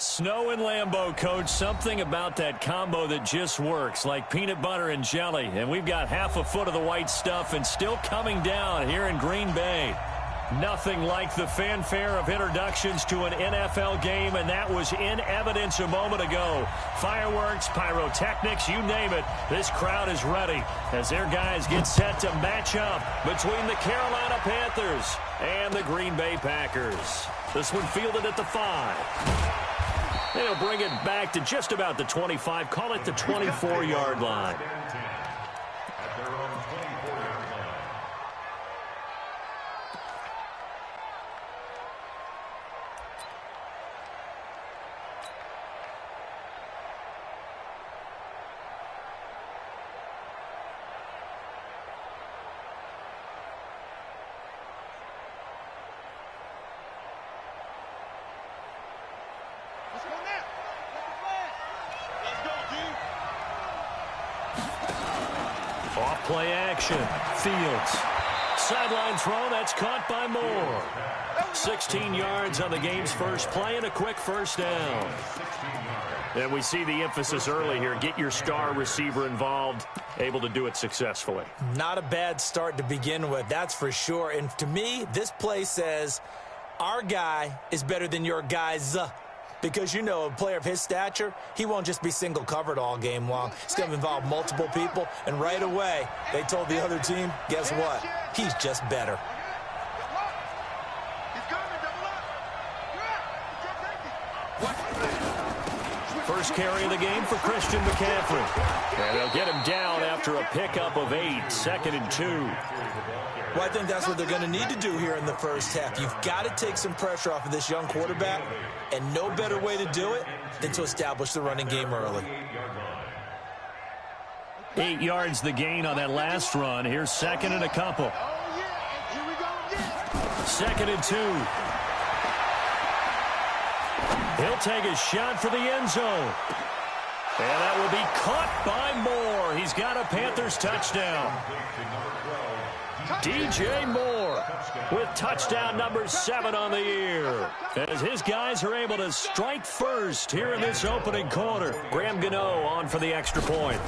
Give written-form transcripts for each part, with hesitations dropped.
Snow and Lambeau, Coach. Something about that combo that just works, like peanut butter and jelly. And we've got half a foot of the white stuff and still coming down here in Green Bay. Nothing like the fanfare of introductions to an NFL game, and that was in evidence a moment ago. Fireworks, pyrotechnics, you name it. This crowd is ready as their guys get set to match up between the Carolina Panthers and the Green Bay Packers. This one fielded at the 5. They'll bring it back to just about the 25. Call it the 24-yard line. Play action. Fields. Sideline throw. That's caught by Moore. 16 yards on the game's first play and a quick first down. And we see the emphasis early here. Get your star receiver involved. Able to do it successfully. Not a bad start to begin with, that's for sure. And to me, this play says our guy is better than your guy's. Because, you know, a player of his stature, he won't just be single covered all game long. It's going to involve multiple people. And right away, they told the other team, guess what? He's just better. First carry of the game for Christian McCaffrey. And they'll get him down after a pickup of 8, 2nd and 2. Well, I think that's what they're going to need to do here in the first half. You've got to take some pressure off of this young quarterback, and no better way to do it than to establish the running game early. 8 yards the gain on that last run. Here's 2nd and a couple. 2nd and 2. He'll take a shot for the end zone. And that will be caught by Moore. He's got a Panthers touchdown. DJ Moore with touchdown number 7 on the year. As his guys are able to strike first here in this opening quarter. Graham Gano on for the extra point.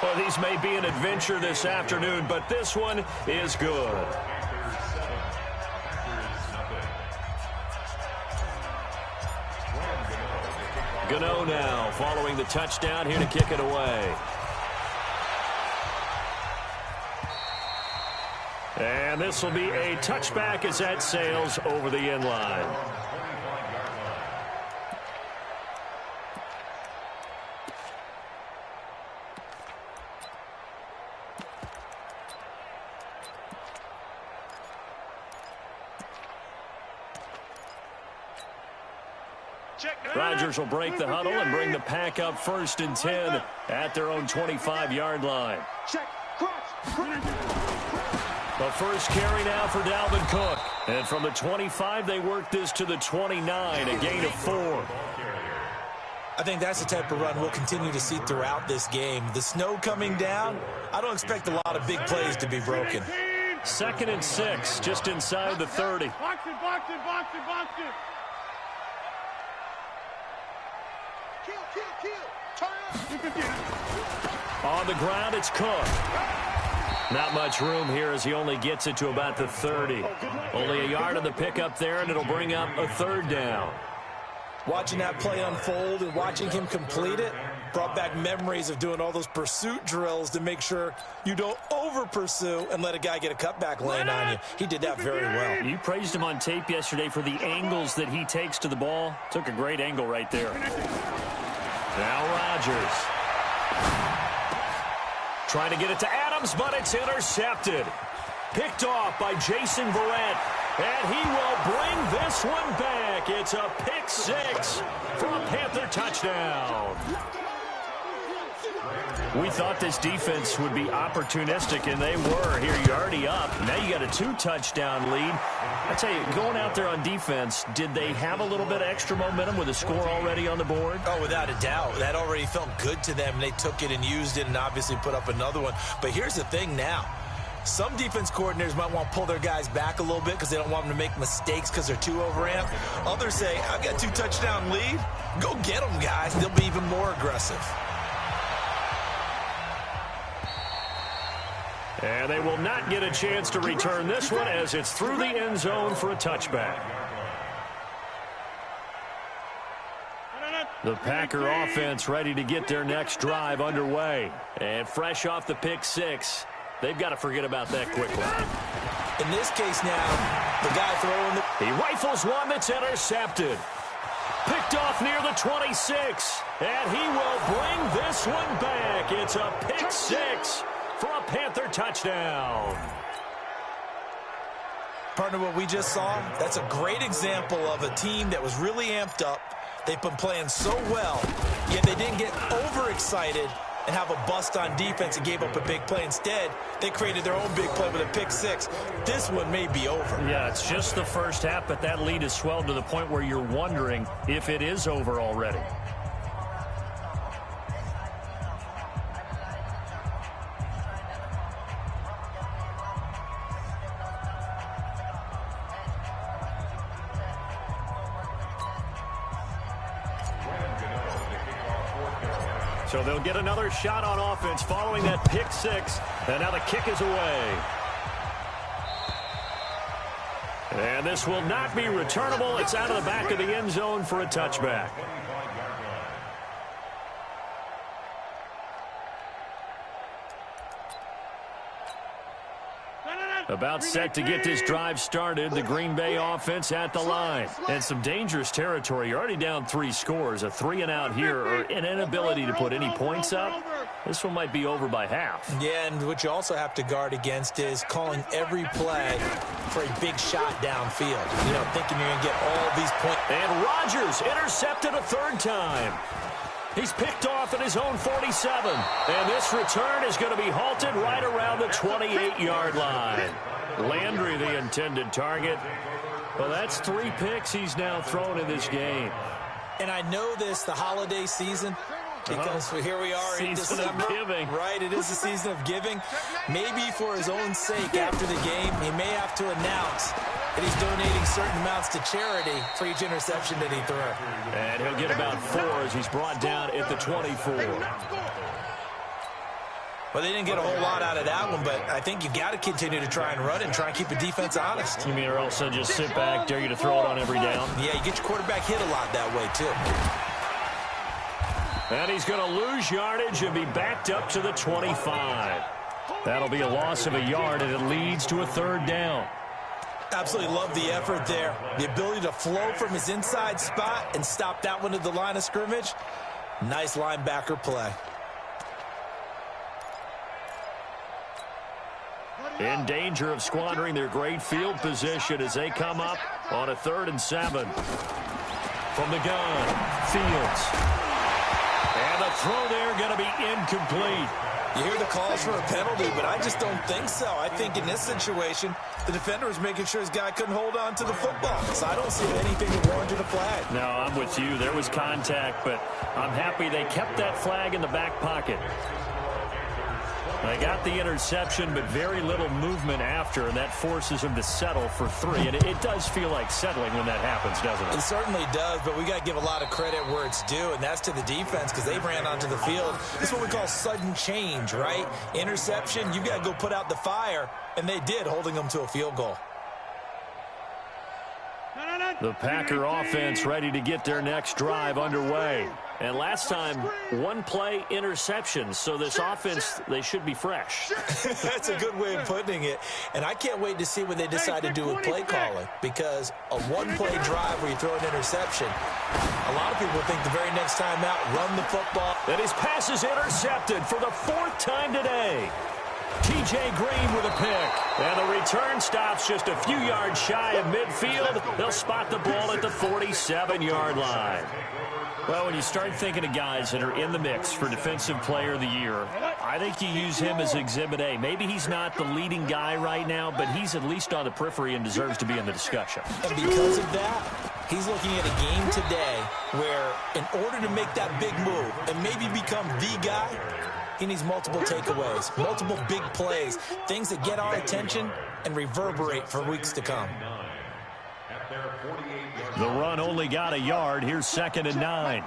Well, these may be an adventure this afternoon, but this one is good. Gano now following the touchdown here to kick it away. And this will be a touchback as that sails over the end line. Rodgers will break the huddle and bring the pack up 1st and 10 at their own 25-yard line. The first carry now for Dalvin Cook. And from the 25, they work this to the 29, a gain of 4. I think that's the type of run we'll continue to see throughout this game. The snow coming down, I don't expect a lot of big plays to be broken. 2nd and 6, just inside the 30. Box it, box it, box it, box it. On the ground, it's Cook. Not much room here as he only gets it to about the 30. Only a yard on the pickup there, and it'll bring up a 3rd down. Watching that play unfold and watching him complete it brought back memories of doing all those pursuit drills to make sure you don't over-pursue and let a guy get a cutback lane on you. He did that very well. You praised him on tape yesterday for the angles that he takes to the ball. Took a great angle right there. Now Rodgers. Trying to get it to Adams, but it's intercepted. Picked off by Jason Verrett. And he will bring this one back. It's a pick 6 for a Panther touchdown. We thought this defense would be opportunistic, and they were. Here, you're already up. Now you got a 2-touchdown lead. I tell you, going out there on defense, did they have a little bit of extra momentum with a score already on the board? Oh, without a doubt. That already felt good to them. They took it and used it and obviously put up another one. But here's the thing now. Some defense coordinators might want to pull their guys back a little bit because they don't want them to make mistakes because they're too overamped. Others say, I've got 2 touchdown lead. Go get them, guys. They'll be even more aggressive. And they will not get a chance to return this one as it's through the end zone for a touchback. The Packer offense ready to get their next drive underway. And fresh off the pick 6, they've got to forget about that quickly. In this case now, the guy throwing He rifles one that's intercepted. Picked off near the 26. And he will bring this one back. It's a pick 6 for a Panther touchdown. Partner, what we just saw, that's a great example of a team that was really amped up. They've been playing so well, yet they didn't get overexcited and have a bust on defense and gave up a big play. Instead, they created their own big play with a pick 6. This one may be over. Yeah, it's just the first half, but that lead has swelled to the point where you're wondering if it is over already. So they'll get another shot on offense following that pick 6. And now the kick is away. And this will not be returnable. It's out of the back of the end zone for a touchback. About set to get this drive started. The Green Bay offense at the line. And some dangerous territory. You're already down 3 scores. A 3-and-out here, or an inability to put any points up. This one might be over by half. Yeah, and what you also have to guard against is calling every play for a big shot downfield. You know, thinking you're going to get all these points. And Rodgers intercepted a 3rd time. He's picked off at his own 47. And this return is going to be halted right around the 28-yard line. Landry, the intended target. Well, that's 3 picks he's now thrown in this game. And I know this, the holiday season, because here we are in December. Season of giving. Right, it is the season of giving. Maybe for his own sake after the game, he may have to announce that he's donating certain amounts to charity for each interception that he threw. And he'll get about 4 as he's brought down at the 24. Well, they didn't get a whole lot out of that one, but I think you got to continue to try and run it and try and keep the defense honest. You mean or else they'll just sit back, dare you to throw it on every down? Yeah, you get your quarterback hit a lot that way, too. And he's going to lose yardage and be backed up to the 25. That'll be a loss of a yard, and it leads to a 3rd down. Absolutely love the effort there. The ability to flow from his inside spot and stop that one at the line of scrimmage. Nice linebacker play. In danger of squandering their great field position as they come up on a 3rd and 7. From the gun, Fields. And the throw there going to be incomplete. You hear the calls for a penalty, but I just don't think so. I think in this situation, the defender was making sure his guy couldn't hold on to the football. So I don't see anything that warranted a flag. No, I'm with you. There was contact, but I'm happy they kept that flag in the back pocket. They got the interception, but very little movement after, and that forces them to settle for 3. And it does feel like settling when that happens, doesn't it? It certainly does, but we got to give a lot of credit where it's due, and that's to the defense because they ran onto the field. This is what we call sudden change, right? Interception, you've got to go put out the fire, and they did, holding them to a field goal. The Packer offense ready to get their next drive underway. And last time, 1-play interception. So this offense, they should be fresh. That's a good way of putting it. And I can't wait to see what they decide to do with play calling. Because a 1-play drive where you throw an interception, a lot of people think the very next time out, run the football. And his pass is intercepted for the 4th time today. T.J. Green with a pick. And the return stops just a few yards shy of midfield. They'll spot the ball at the 47-yard line. Well, when you start thinking of guys that are in the mix for Defensive Player of the Year, I think you use him as Exhibit A. Maybe he's not the leading guy right now, but he's at least on the periphery and deserves to be in the discussion. And because of that, he's looking at a game today where in order to make that big move and maybe become the guy, He needs multiple takeaways, multiple big plays, things that get our attention and reverberate for weeks to come. The run only got a yard. Here's 2nd and 9.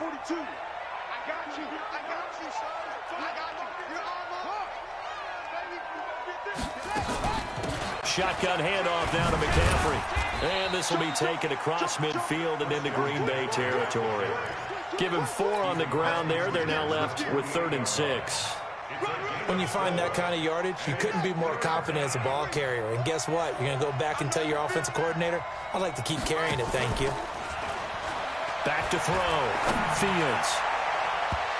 Shotgun handoff now to McCaffrey. And this will be taken across midfield and into Green Bay territory. Give him 4 on the ground there. They're now left with 3rd and 6. When you find that kind of yardage, you couldn't be more confident as a ball carrier. And guess what? You're going to go back and tell your offensive coordinator, I'd like to keep carrying it, thank you. Back to throw. Fields.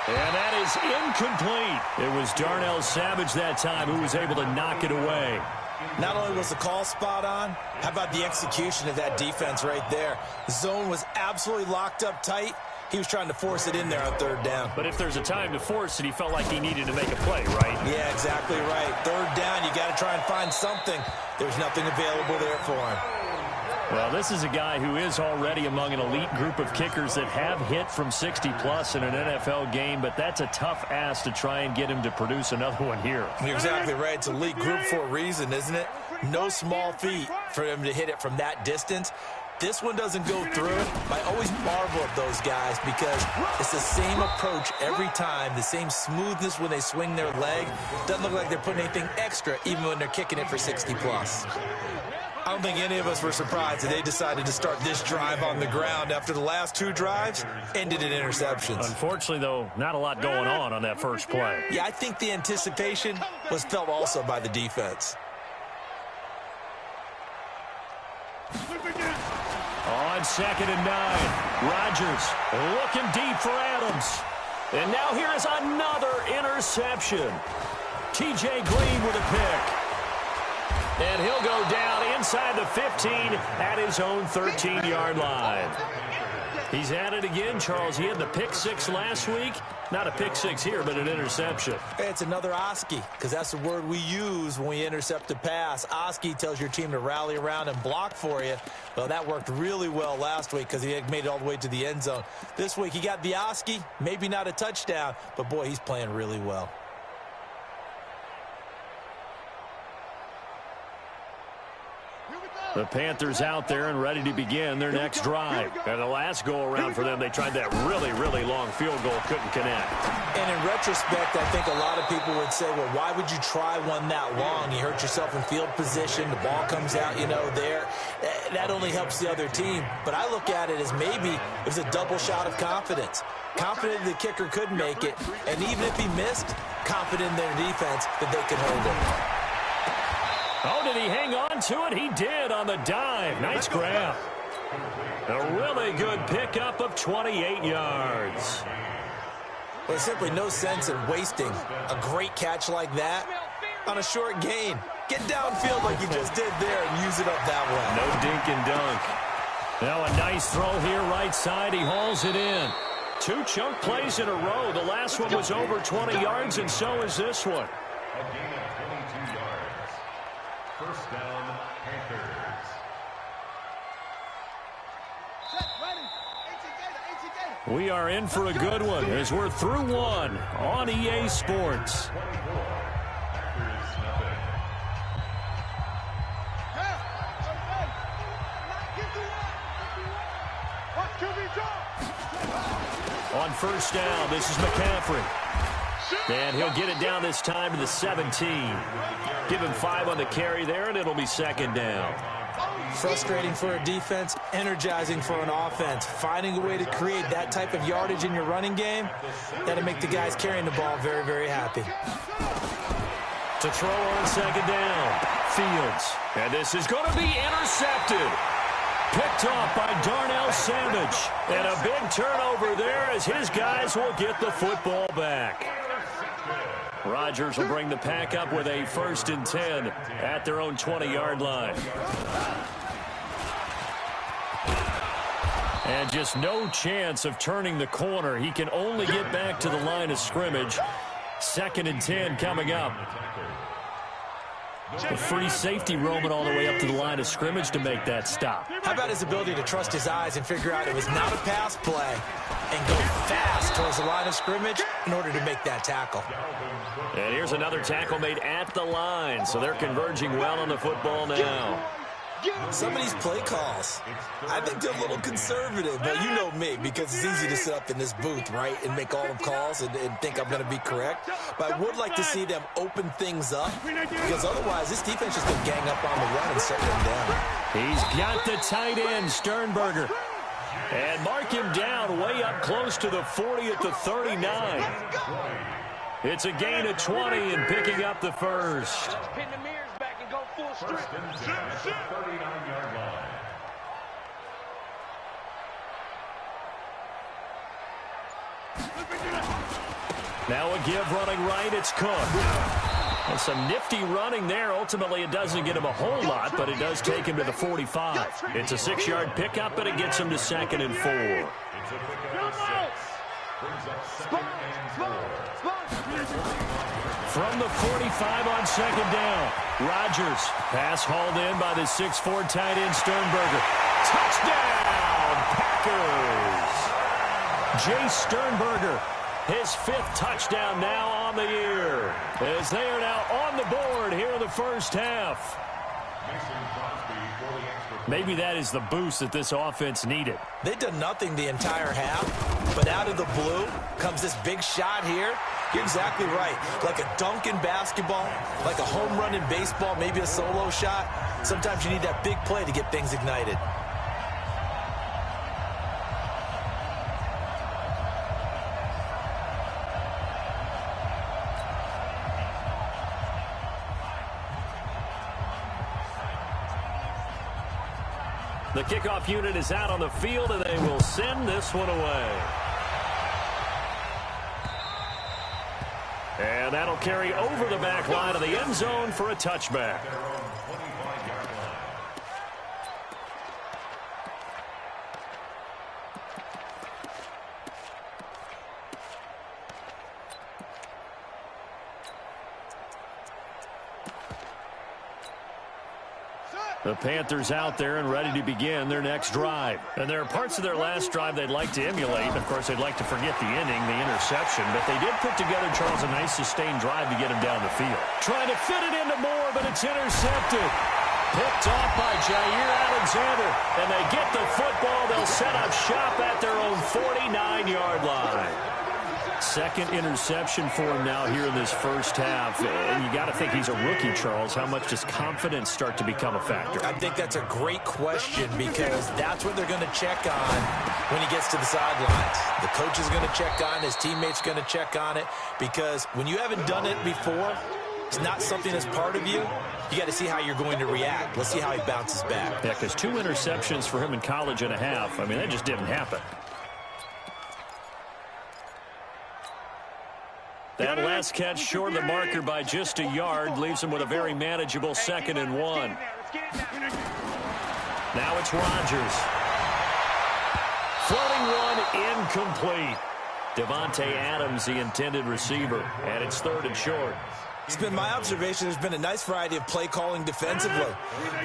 And that is incomplete. It was Darnell Savage that time who was able to knock it away. Not only was the call spot on, how about the execution of that defense right there? The zone was absolutely locked up tight. He was trying to force it in there on 3rd down. But if there's a time to force it, he felt like he needed to make a play, right? Yeah, exactly right. 3rd down, you got to try and find something. There's nothing available there for him. Well, this is a guy who is already among an elite group of kickers that have hit from 60-plus in an NFL game, but that's a tough ask to try and get him to produce another one here. You're exactly right. It's elite group for a reason, isn't it? No small feat for him to hit it from that distance. This one doesn't go through. I always marvel at those guys because it's the same approach every time, the same smoothness when they swing their leg. Doesn't look like they're putting anything extra even when they're kicking it for 60-plus. I don't think any of us were surprised that they decided to start this drive on the ground after the last 2 drives ended in interceptions. Unfortunately, though, not a lot going on that first play. Yeah, I think the anticipation was felt also by the defense. On 2nd and 9, Rodgers looking deep for Adams. And now here is another interception. T.J. Green with a pick. And he'll go down inside the 15 at his own 13-yard line. He's at it again, Charles. He had the pick 6 last week. Not a pick 6 here, but an interception. It's another Oski, because that's the word we use when we intercept a pass. Oski tells your team to rally around and block for you. Well, that worked really well last week because he had made it all the way to the end zone. This week, he got the Oski, maybe not a touchdown, but, boy, he's playing really well. The Panthers out there and ready to begin their next drive. And the last go-around for them, they tried that really, really long field goal, couldn't connect. And in retrospect, I think a lot of people would say, well, why would you try one that long? You hurt yourself in field position. The ball comes out, there. That only helps the other team. But I look at it as maybe it was a double shot of confidence. Confident the kicker could make it. And even if he missed, confident in their defense that they could hold it. Oh, did he hang on to it? He did on the dive. Nice grab. A really good pickup of 28 yards. Well, there's simply no sense in wasting a great catch like that on a short gain. Get downfield like you just did there and use it up that way. No dink and dunk. Now a nice throw here right side. He hauls it in. 2 chunk plays in a row. The last one was over 20 yards, and so is this one. First down, Panthers. We are in for a good one as we're through one on EA Sports. On first down, this is McCaffrey. And he'll get it down this time to the 17. Give him 5 on the carry there, and it'll be 2nd down. Frustrating for a defense, energizing for an offense. Finding a way to create that type of yardage in your running game, that'll make the guys carrying the ball very, very happy. To throw on 2nd down, Fields. And this is going to be intercepted. Picked off by Darnell Savage. And a big turnover there as his guys will get the football back. Rodgers will bring the pack up with a 1st and 10 at their own 20-yard line. And just no chance of turning the corner. He can only get back to the line of scrimmage. 2nd and 10 coming up. A free safety roaming all the way up to the line of scrimmage to make that stop. How about his ability to trust his eyes and figure out it was not a pass play and go fast towards the line of scrimmage in order to make that tackle. And here's another tackle made at the line, so they're converging well on the football now. Some of these play calls, I think they're a little conservative, but you know me, because it's easy to sit up in this booth, right, and make all the calls and think I'm going to be correct. But I would like to see them open things up, because otherwise this defense is going to gang up on the run and shut them down. He's got the tight end, Sternberger. And mark him down way up close to the 40 at the 39. It's a gain of 20 and picking up the first. Pin the mirrors back and go full strength. First and 10 at the 39-yard line. Now a give running right, it's Cook. And some nifty running there. Ultimately, it doesn't get him a whole lot, but it does take him to the 45. It's a 6-yard pickup, and it gets him to 2nd and 4. It's a pickup of 6. Brings up 2nd and 4. From the 45 on 2nd down, Rodgers. Pass hauled in by the 6'4" tight end Sternberger. Touchdown, Packers! Jay Sternberger, his 5th touchdown now on the year, as they are now on the board here in the first half. Maybe that is the boost that this offense needed. They've done nothing the entire half, but out of the blue comes this big shot here. You're exactly right. Like a dunk in basketball, like a home run in baseball, maybe a solo shot. Sometimes you need that big play to get things ignited. The kickoff unit is out on the field, and they will send this one away. And that'll carry over the back line of the end zone for a touchback. The Panthers out there and ready to begin their next drive. And there are parts of their last drive they'd like to emulate. Of course, they'd like to forget the inning, the interception. But they did put together, Charles, a nice sustained drive to get him down the field. Trying to fit it into Moore, but it's intercepted. Picked off by Jair Alexander. And they get the football. They'll set up shop at their own 49-yard line. 2nd interception for him now here in this first half. And you got to think he's a rookie, Charles. How much does confidence start to become a factor? I think that's a great question, because that's what they're going to check on when he gets to the sidelines. The coach is going to check on, his teammates going to check on it, because when you haven't done it before, it's not something that's part of you. You got to see how you're going to react. Let's see how he bounces back. Yeah, because 2 interceptions for him in college and a half. I mean, that just didn't happen. That last catch short of the marker by just a yard leaves him with a very manageable 2nd and 1. Now it's Rodgers. Floating one incomplete. Devontae Adams, the intended receiver, and it's 3rd and short. It's been my observation there's been a nice variety of play calling defensively.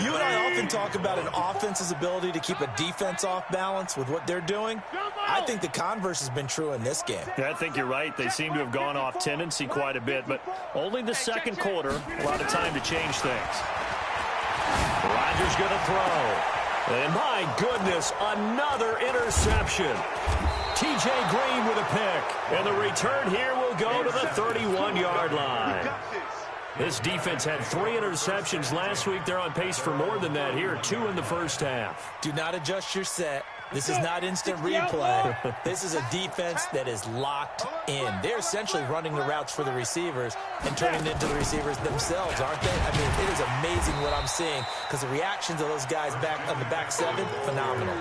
You and I often talk about an offense's ability to keep a defense off balance with what they're doing. I think the converse has been true in this game. Yeah, I think you're right. They seem to have gone off tendency quite a bit, but only the 2nd quarter, a lot of time to change things. Rodgers going to throw. And my goodness, another interception. T.J. Green with a pick. And the return here will go to the 31-yard line. This defense had 3 interceptions last week. They're on pace for more than that here. 2 in the first half. Do not adjust your set. This is not instant replay. This is a defense that is locked in. They're essentially running the routes for the receivers and turning it into the receivers themselves, aren't they? I mean, it is amazing what I'm seeing, because the reactions of those guys back on the back 7, phenomenal.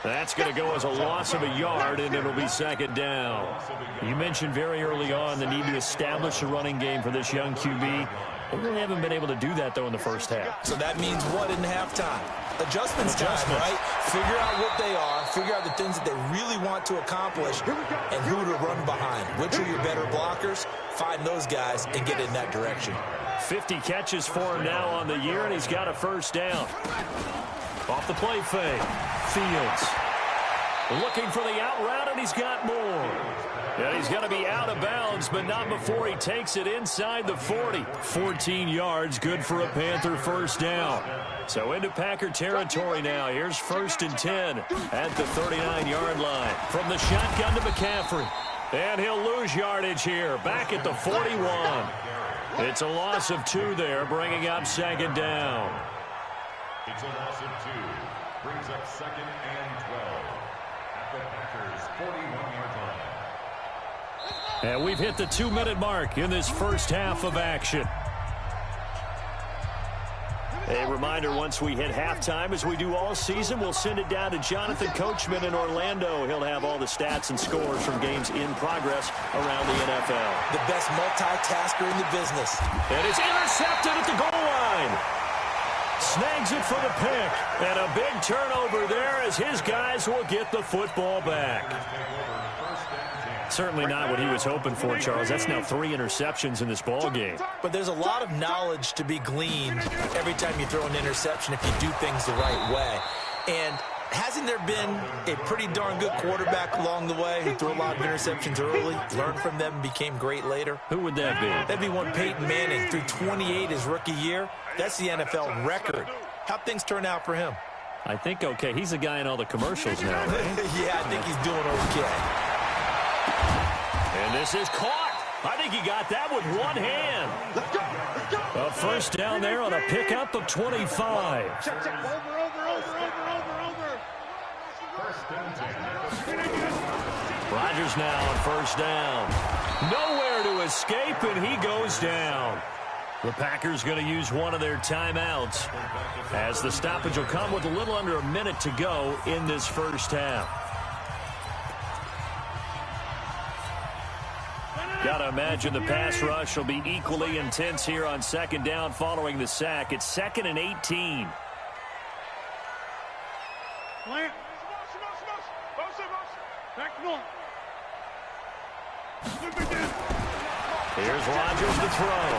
That's going to go as a loss of a yard, and it'll be 2nd down. You mentioned very early on the need to establish a running game for this young QB. They really haven't been able to do that, though, in the first half. So that means what in halftime? Adjustments time, right? Figure out what they are, figure out the things that they really want to accomplish, and who to run behind. Which are your better blockers? Find those guys and get in that direction. 50 catches for him now on the year, and he's got a first down. Off the play fake. Fields looking for the out route, and he's got more. And he's going to be out of bounds, but not before he takes it inside the 40. 14 yards, good for a Panther first down. So into Packer territory now. Here's 1st and 10 at the 39-yard line. From the shotgun to McCaffrey. And he'll lose yardage here, back at the 41. It's a loss of 2 there, bringing up 2nd down. It's a loss of 2. Brings up 2nd and 12. At the Packers' 41-yard line. And we've hit the 2-minute mark in this first half of action. A reminder, once we hit halftime, as we do all season, we'll send it down to Jonathan Coachman in Orlando. He'll have all the stats and scores from games in progress around the NFL. The best multitasker in the business. And it's intercepted at the goal line. Snags it for the pick. And a big turnover there as his guys will get the football back. Certainly not what he was hoping for, Charles. That's now 3 interceptions in this ball game. But there's a lot of knowledge to be gleaned every time you throw an interception if you do things the right way. And hasn't there been a pretty darn good quarterback along the way who threw a lot of interceptions early, learned from them, and became great later? Who would that be? That'd be one Peyton Manning, threw 28 his rookie year. That's the NFL record. How'd things turn out for him? I think okay. He's a guy in all the commercials now, right? Yeah, I think he's doing okay. And this is caught. I think he got that with one hand. A first down there on a pickup of 25. Check. Over. Rodgers now on first down. Nowhere to escape, and he goes down. The Packers going to use one of their timeouts as the stoppage will come with a little under a minute to go in this first half. Got to imagine the pass rush will be equally intense here on 2nd down following the sack. It's 2nd and 18. Here's Rodgers to throw.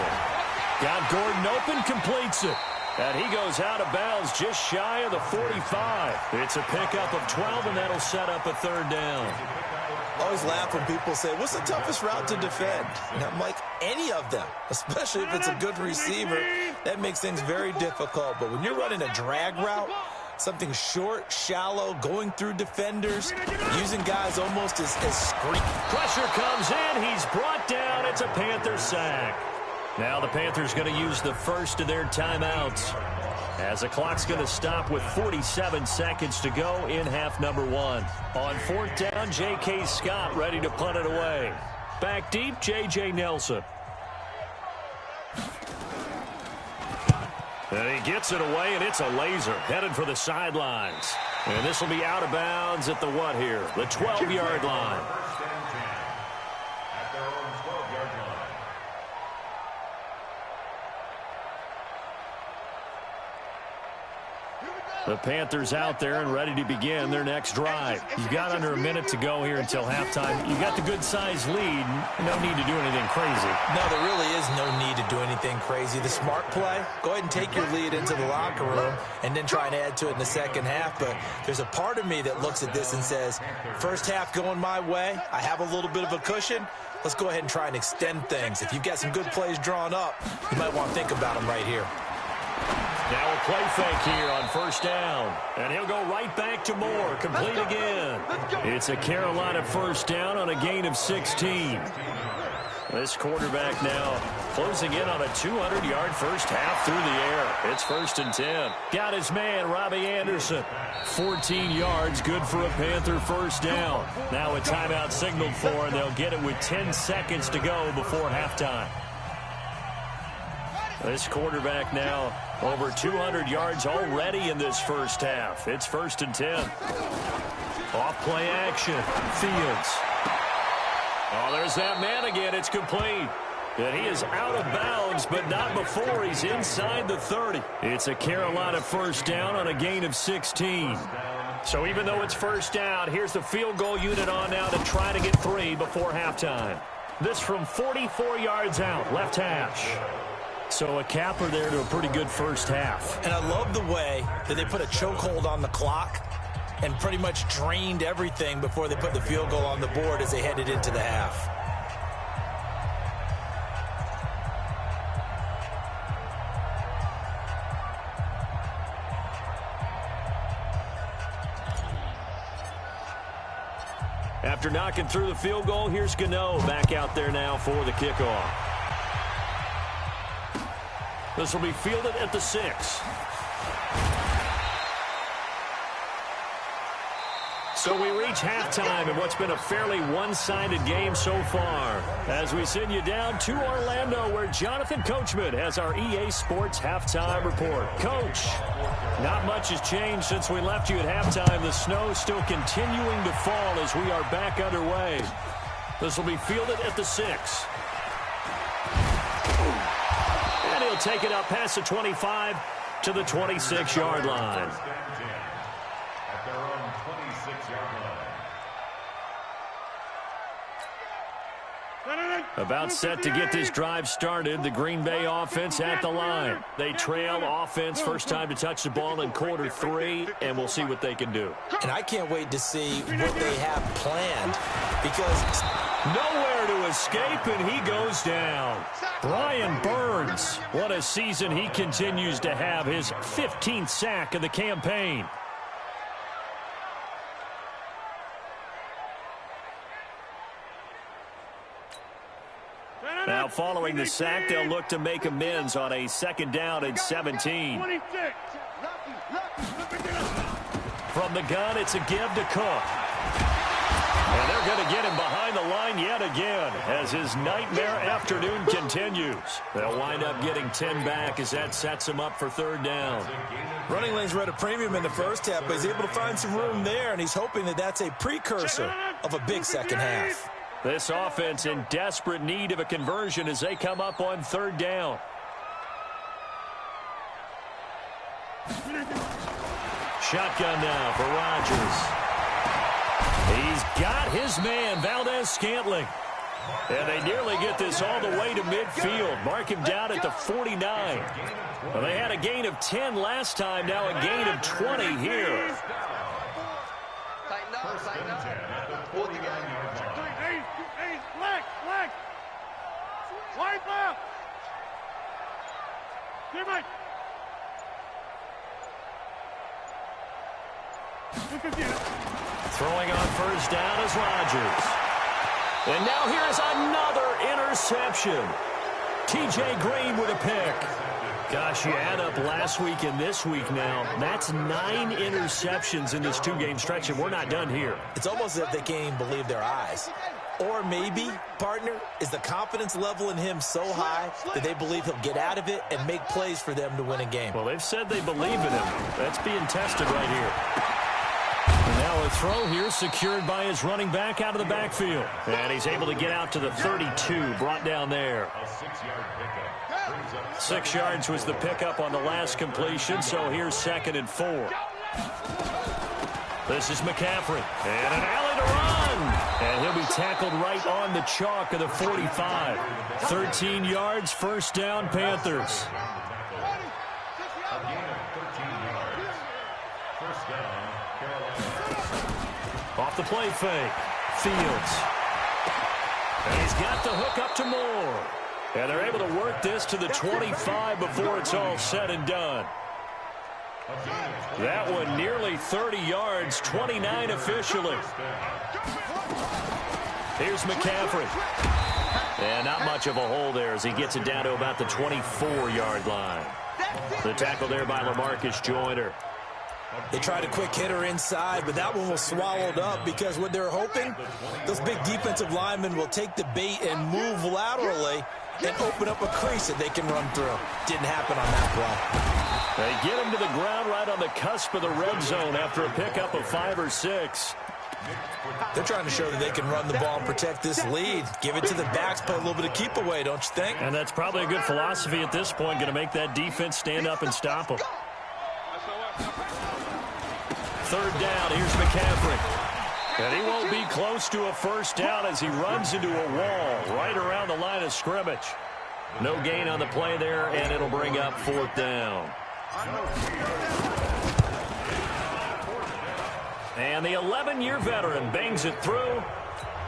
Got Gordon open, completes it. And he goes out of bounds just shy of the 45. It's a pickup of 12, and that'll set up a 3rd down. I always laugh when people say, what's the toughest route to defend? And I'm like, any of them, especially if it's a good receiver. That makes things very difficult. But when you're running a drag route, something short, shallow, going through defenders, using guys almost as screen. Pressure comes in. He's brought down. It's a Panther sack. Now the Panthers going to use the first of their timeouts as the clock's going to stop with 47 seconds to go in half number 1. On 4th down, J.K. Scott ready to punt it away. Back deep, J.J. Nelson. And he gets it away, and it's a laser headed for the sidelines. And this will be out of bounds at the what here? The 12-yard line. The Panthers out there and ready to begin their next drive. You've got under a minute to go here until halftime. You've got the good-sized lead. No need to do anything crazy. No, there really is no need to do anything crazy. The smart play, go ahead and take your lead into the locker room and then try and add to it in the second half. But there's a part of me that looks at this and says, first half going my way, I have a little bit of a cushion. Let's go ahead and try and extend things. If you've got some good plays drawn up, you might want to think about them right here. Now a play fake here on first down. And he'll go right back to Moore. Complete again. It's a Carolina first down on a gain of 16. This quarterback now closing in on a 200-yard first half through the air. It's 1st and 10. Got his man, Robbie Anderson. 14 yards, good for a Panther first down. Now a timeout signaled for, and they'll get it with 10 seconds to go before halftime. This quarterback now over 200 yards already in this first half. It's 1st and 10. Off play action. Fields. Oh, there's that man again. It's complete. And he is out of bounds, but not before he's inside the 30. It's a Carolina first down on a gain of 16. So even though it's first down, here's the field goal unit on now to try to get 3 before halftime. This from 44 yards out, left hash. So a capper there to a pretty good first half. And I love the way that they put a chokehold on the clock and pretty much drained everything before they put the field goal on the board as they headed into the half. After knocking through the field goal, here's Gano back out there now for the kickoff. This will be fielded at the 6. So we reach halftime in what's been a fairly one-sided game so far. As we send you down to Orlando, where Jonathan Coachman has our EA Sports halftime report. Coach, not much has changed since we left you at halftime. The snow still continuing to fall as we are back underway. This will be fielded at the 6. And he'll take it up past the 25 to the 26-yard line. At their own 26-yard line. About set to get this drive started. The Green Bay offense at the line. They trail offense, first time to touch the ball in quarter 3, and we'll see what they can do. And I can't wait to see what they have planned because nowhere to escape, and he goes down. Brian Burns, what a season he continues to have, his 15th sack of the campaign. Now following the sack, they'll look to make amends on a 2nd down and 17. From the gun, it's a give to Cook. And they're going to get him behind the line yet again as his nightmare afternoon continues. They'll wind up getting 10 back as that sets him up for 3rd down. Running lanes were at a premium in the first half, but he's able to find some room there, and he's hoping that that's a precursor of a big second half. This offense in desperate need of a conversion as they come up on 3rd down. Shotgun now for Rodgers. He's got his man, Valdez-Scantling. And they nearly get this all the way to midfield. Mark him down at the 49. Well, they had a gain of 10 last time, now a gain of 20 here. Tighten up, tighten up. Pull together. Leg. Wide left. Give it. Throwing on 1st down is Rodgers. And now here's another interception. T.J. Green with a pick. Gosh, you add up last week and this week now. That's 9 interceptions in this 2-game stretch, and we're not done here. It's almost as if they can't even believe their eyes. Or maybe, partner, is the confidence level in him so high that they believe he'll get out of it and make plays for them to win a game. Well, they've said they believe in him. That's being tested right here. And now a throw here secured by his running back out of the backfield. And he's able to get out to the 32, brought down there. A 6-yard pickup. 6 yards was the pickup on the last completion, so here's 2nd and 4. This is McCaffrey. And an alley to run. And he'll be tackled right on the chalk of the 45. 13 yards, 1st down, Panthers. A gain of 13 yards. 1st down, Carolina. Off the play fake. Fields. And he's got the hook up to Moore. And they're able to work this to the 25 before it's all said and done. That one nearly 30 yards, 29 officially. Here's McCaffrey. And not much of a hole there as he gets it down to about the 24-yard line. The tackle there by LaMarcus Joyner. They tried a quick hitter inside, but that one was swallowed up because what they're hoping, those big defensive linemen will take the bait and move laterally and open up a crease that they can run through. Didn't happen on that play. They get him to the ground right on the cusp of the red zone after a pickup of 5 or 6. They're trying to show that they can run the ball and protect this lead. Give it to the backs, play a little bit of keep away, don't you think? And that's probably a good philosophy at this point, going to make that defense stand up and stop them. 3rd down, here's McCaffrey. And he won't be close to a 1st down as he runs into a wall right around the line of scrimmage. No gain on the play there, and it'll bring up 4th down. And the 11-year veteran bangs it through,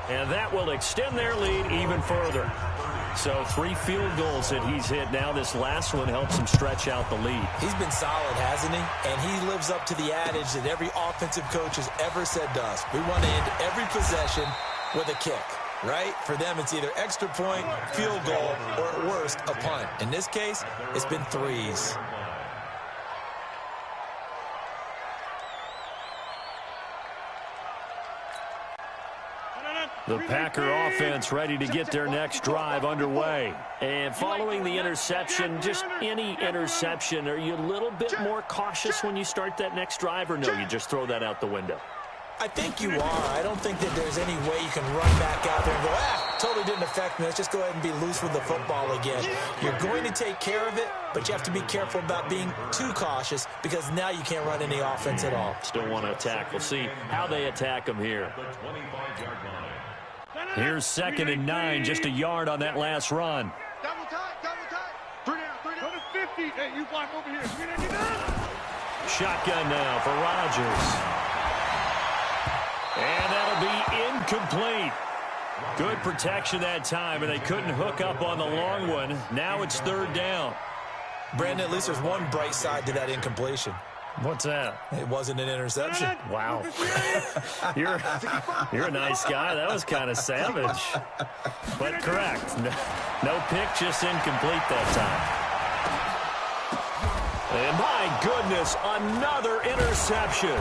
and that will extend their lead even further. So 3 field goals that he's hit now. This last one helps him stretch out the lead. He's been solid, hasn't he? And he lives up to the adage that every offensive coach has ever said to us. We want to end every possession with a kick, right? For them, it's either extra point, field goal, or at worst, a punt. In this case, it's been 3s. The Packer offense ready to get their next drive underway. And following the interception, just any interception, are you a little bit more cautious when you start that next drive, or no, you just throw that out the window? I think you are. I don't think that there's any way you can run back out there and go, totally didn't affect me. Let's just go ahead and be loose with the football again. You're going to take care of it, but you have to be careful about being too cautious because now you can't run any offense at all. Still want to attack. We'll see how they attack them here. Here's 2nd and 9, just a yard on that last run. Double tight. 3 down. Go to 50. Hey, you block over here. 3 down. Shotgun now for Rodgers. And that'll be incomplete. Good protection that time, and they couldn't hook up on the long one. Now it's 3rd down. Brandon, at least there's one bright side to that incompletion. What's that? It wasn't an interception. Wow. You're a nice guy. That was kind of savage. But correct. No pick, just incomplete that time. And my goodness, another interception.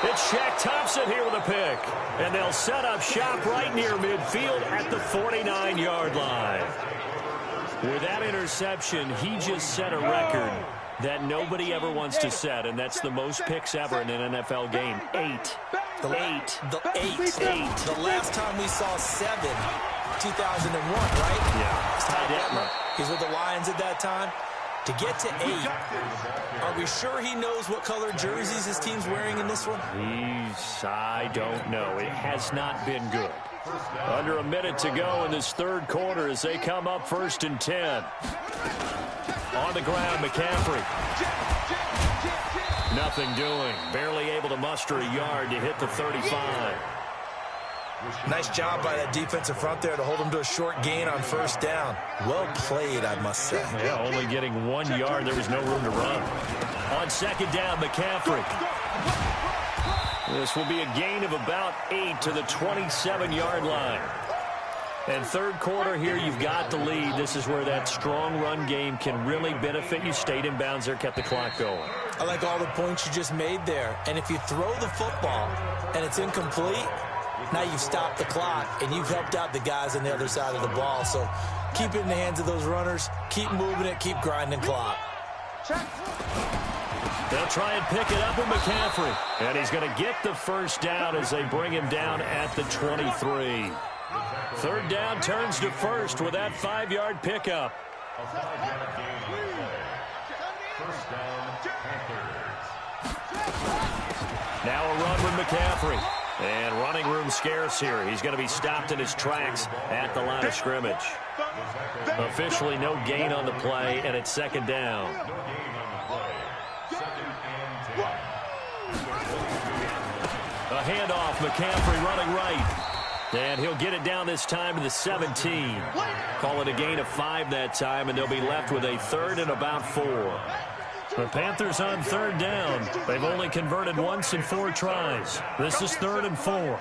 It's Shaq Thompson here with a pick. And they'll set up shop right near midfield at the 49-yard line. With that interception, he just set a record that nobody ever wants to set, and that's the most picks ever in an NFL game. 8. The last time we saw 7, 2001, right? Yeah. Ty Detmer. He's with the Lions at that time. To get to 8, are we sure he knows what color jerseys his team's wearing in this one? I don't know. It has not been good. Under a minute to go in this 3rd quarter as they come up 1st and 10. On the ground, McCaffrey. Nothing doing. Barely able to muster a yard to hit the 35. Nice job by that defensive front there to hold him to a short gain on 1st down. Well played, I must say. Yeah, only getting 1 yard. There was no room to run. On 2nd down, McCaffrey. This will be a gain of about 8 to the 27-yard line. And 3rd quarter here, you've got the lead. This is where that strong run game can really benefit you. Stayed in bounds there, kept the clock going. I like all the points you just made there. And if you throw the football and it's incomplete, now you've stopped the clock and you've helped out the guys on the other side of the ball. So keep it in the hands of those runners. Keep moving it. Keep grinding clock. They'll try and pick it up with McCaffrey. And he's going to get the 1st down as they bring him down at the 23. 3rd down turns to 1st with that 5-yard pickup. A 5-yard gain on the play. 1st down, Panthers. Now a run with McCaffrey. And running room scarce here. He's going to be stopped in his tracks at the line of scrimmage. Officially no gain on the play, and it's 2nd down. No gain on the play. 2nd and 10. A handoff, McCaffrey running right. And he'll get it down this time to the 17. Call it a gain of 5 that time, and they'll be left with a 3rd and about 4. The Panthers on 3rd down. They've only converted once in 4 tries. This is 3rd and 4.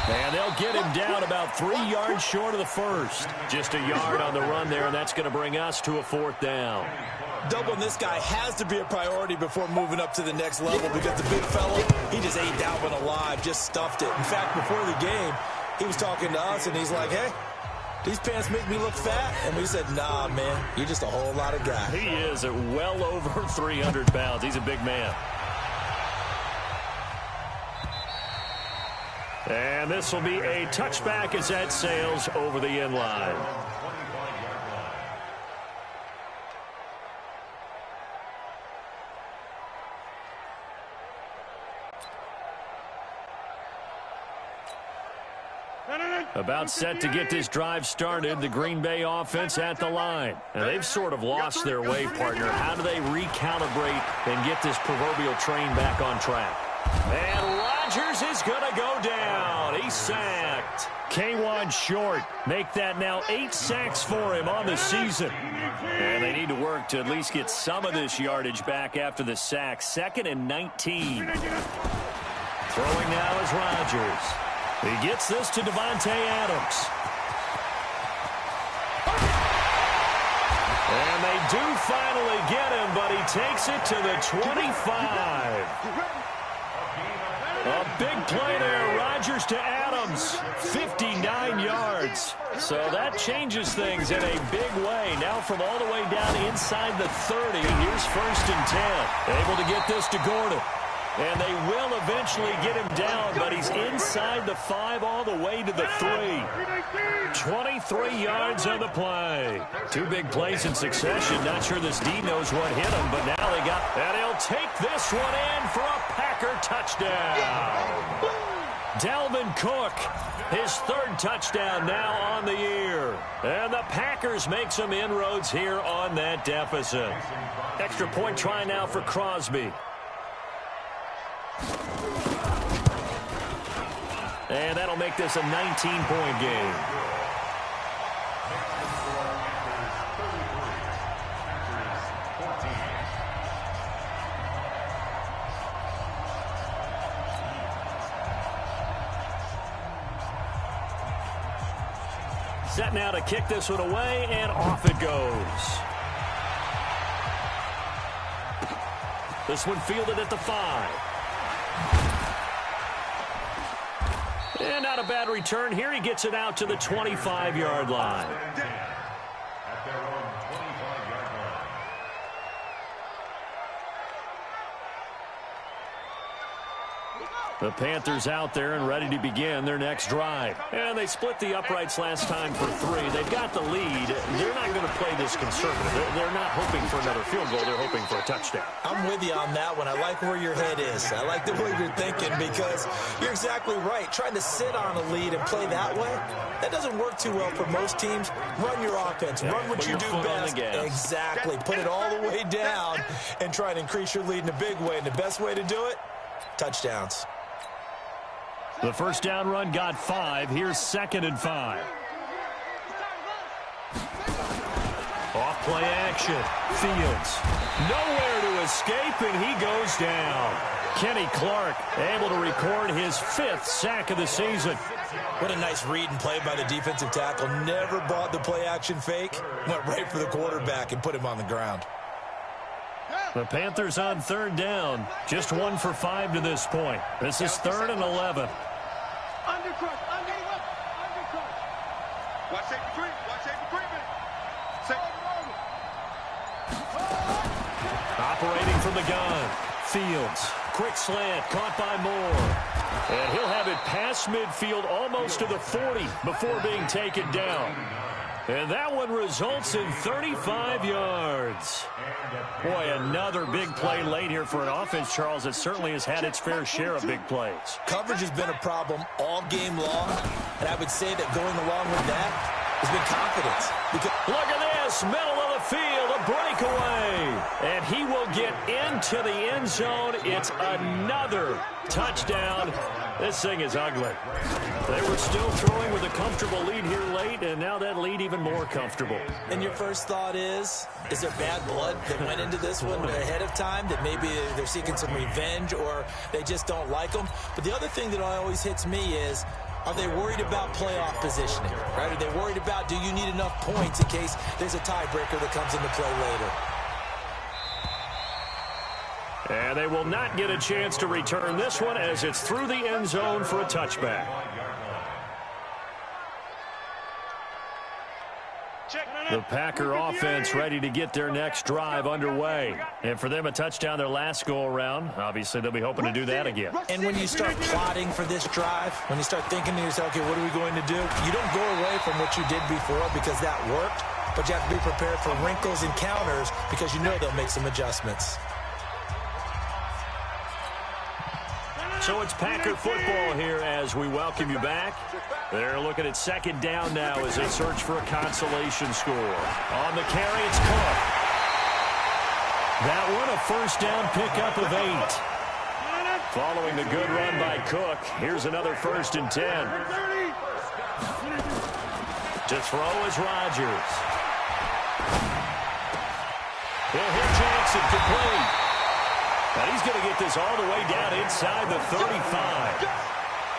And they'll get him down about 3 yards short of the 1st. Just a yard on the run there, and that's going to bring us to a 4th down. Doubling this guy has to be a priority before moving up to the next level because the big fella, he just ate that one alive, just stuffed it. In fact, before the game, he was talking to us, and he's like, hey, these pants make me look fat. And we said, nah, man, you're just a whole lot of guy. He is at well over 300 pounds. He's a big man. And this will be a touchback as that sails over the end line. About set to get this drive started, the Green Bay offense at the line. Now, they've sort of lost their way, partner. How do they recalibrate and get this proverbial train back on track? And Rodgers is going to go down. He's sacked. K1 short. Make that now 8 sacks for him on the season. And they need to work to at least get some of this yardage back after the sack. 2nd and 19. Throwing now is Rodgers. He gets this to Davante Adams. And they do finally get him, but he takes it to the 25. A big play there. Rodgers to Adams. 59 yards. So that changes things in a big way. Now from all the way down inside the 30, here's 1st and 10. Able to get this to Gordon. And they will eventually get him down, but he's inside the 5 all the way to the 3. 23 yards on the play. 2 big plays in succession. Not sure this D knows what hit him, but now they got... And he'll take this one in for a Packer touchdown. Dalvin Cook, his 3rd touchdown now on the year. And the Packers make some inroads here on that deficit. Extra point try now for Crosby. And that'll make this a 19-point game. Set now to kick this one away, and off it goes. This one fielded at the 5. And not a bad return here. He gets it out to the 25-yard line. At their own 25-yard line. The Panthers out there and ready to begin their next drive. And they split the uprights last time for 3. They've got the lead. They're not going to play this conservative. They're not hoping for another field goal. They're hoping for a touchdown. I'm with you on that one. I like where your head is. I like the way you're thinking because you're exactly right. Trying to sit on a lead and play that way, that doesn't work too well for most teams. Run your offense. Run what you do best. Exactly. Put it all the way down and try and increase your lead in a big way. And the best way to do it, touchdowns. The first down run got 5. Here's 2nd and 5. Off play action. Fields. Nowhere to escape, and he goes down. Kenny Clark able to record his 5th sack of the season. What a nice read and play by the defensive tackle. Never brought the play action fake. Went right for the quarterback and put him on the ground. The Panthers on 3rd down. Just 1 for 5 to this point. This is 3rd and 11. Undercrush. Watch safety treatment. Operating from the gun. Fields. Quick slant. Caught by Moore. And he'll have it past midfield almost to the 40 before being taken down. And that one results in 35 yards. Boy, another big play late here for an offense, Charles, that certainly has had its fair share of big plays. Coverage has been a problem all game long, and I would say that going along with that has been confidence. Look at this, middle of the field, a breakaway. And he will get into the end zone. It's another touchdown. This thing is ugly. They were still throwing with a comfortable lead here late, and now that lead even more comfortable. And your first thought is there bad blood that went into this one ahead of time, that maybe they're seeking some revenge or they just don't like them? But the other thing that always hits me is, are they worried about playoff positioning? Right? Are they worried about, do you need enough points in case there's a tiebreaker that comes into play later? And they will not get a chance to return this one as it's through the end zone for a touchback. The Packer offense ready to get their next drive underway. And for them, a touchdown their last go-around. Obviously, they'll be hoping to do that again. And when you start plotting for this drive, when you start thinking to yourself, okay, what are we going to do? You don't go away from what you did before because that worked, but you have to be prepared for wrinkles and counters because you know they'll make some adjustments. So it's Packer football here as we welcome you back. They're looking at second down now as they search for a consolation score. On the carry, it's Cook. That one, a first down pickup of 8. Following the good run by Cook, here's another 1st and 10. To throw is Rodgers. He'll hit Jackson complete. And he's going to get this all the way down inside the 35.